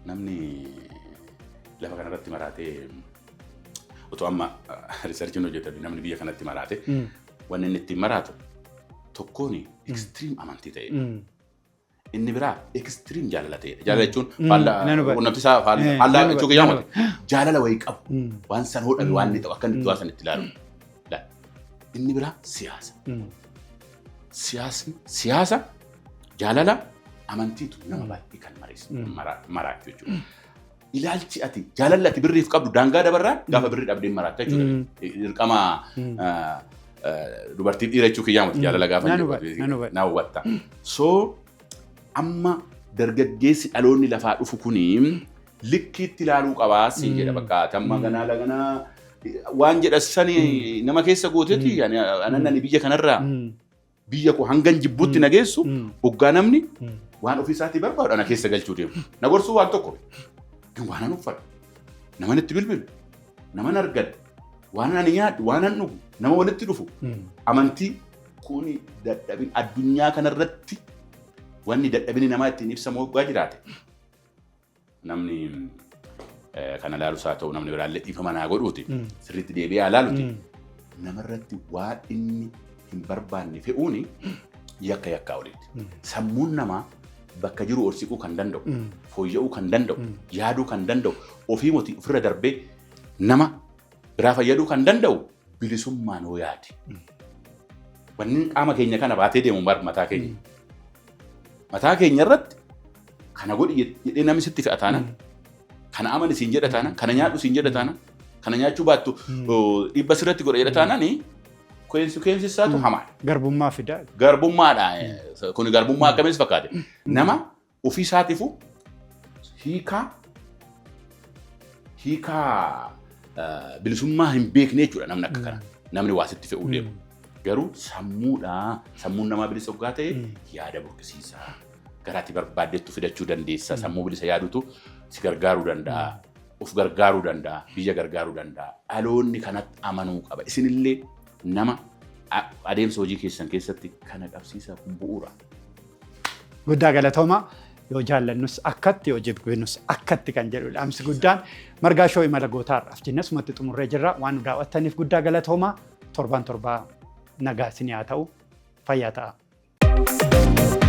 Speaker 2: Namni lafa kanarratti maraatee otoo amma riisarchiin hojjetame namni biyya kanatti maraate wanni inni ittiin maraatu tokkoon extreme amantii ta'e. Inni biraa extreme jaalala ta'edha. Jaalala jechuun quunnamtii isaa faallaa jechuu kiyyaamati. Jaalala wayii qabu waan san hodhame waan inni ta'u akka inni san itti ilaalu. Inni biraa siyaasa. Siyaasa jaalala amantiitu nama baay'ee kan maraatu jechuudha. Ilaalchi ati jaalalli ati birriif qabdu daangaa dabarraa gaafa birrii dhabdeen maraata jechuudha. Dirqama dubartii dhiira jechuu kiyyaamati jaalala gaafa na hubatta. So amma dargaggeessi dhaloonni lafaa dhufu kuni likkiitti ilaaluu qabaa siin jedha bakka amma ganaa laganaa waan jedhasanii nama keessa gooteeti anannani biyya kanarraa biyya koo hangan jibbuutti na geessu hoggaa namni waan ofii isaatii barbaadu ana keessa galchuu deemu. Na gorsuu waan tokko waan an uffadhu nama itti bilbilu nama argadhu waan ani nyaadhu waan an dhugu nama walitti dhufu amantii kuni dadhabin addunyaa kanarratti wanni dadhabini namaa ittiin ibsamu hoggaa jiraate. Namni kana laalus haa ta'u namni biraallee dhiifama naa godhuuti sirriitti deebi'ee laaluti namarratti waan inni hin barbaanne fe'uuni yakkaa olitti. Sammuun namaa bakka jiru ol siquu kan danda'u, fooyya'uu kan danda'u, yaaduu kan danda'u, ofii mootii ofirra darbee nama biraa fayyaduu kan danda'u bilisummaan hoo yaade. Wanni qaama keenya kana baatee deemu mataa keenya. Mataa keenya irratti kana godhi jedhee namni sitti fe'a taana, kana amani siin jedha taana, kana nyaadhu siin jedha taana, kana nyaachuu baattu dhibba sirratti godha jedha taanani keensi isaatu hamaa.
Speaker 1: Garbummaa fidaa.
Speaker 2: Garbummaadha. Kun garbummaa akkamiis fakkaate. Nama ofii isaatiifu hiikaa bilisummaa hin beekne jechuudha namni akka kana. Namni waa sitti fe'uu deemu. Garuu sammuun namaa bilisa hoggaa ta'e yaada burqisiisaa. Garaatti barbaaddeettu fidachuu dandeessa. Sammuu bilisa yaadutu si gargaaruu danda'a. Of gargaaruu danda'a. Biyya gargaaruu danda'a. Dhaloonni kanatti amanuu qaba. Isinillee nama adeemsa hojii keessan keessatti kana qabsiisa kun bu'uura.
Speaker 1: Guddaa galatooma yoo jaallannus akkatti yoo jibbinus akkatti kan jedhu dhaamsi guddaan margaa shoo imala gootaarraaf jennas matti xumurree jirra waan nu daawwattaniif guddaa galatooma torbaan nagaa isin haa ta'u fayyaa ta'a.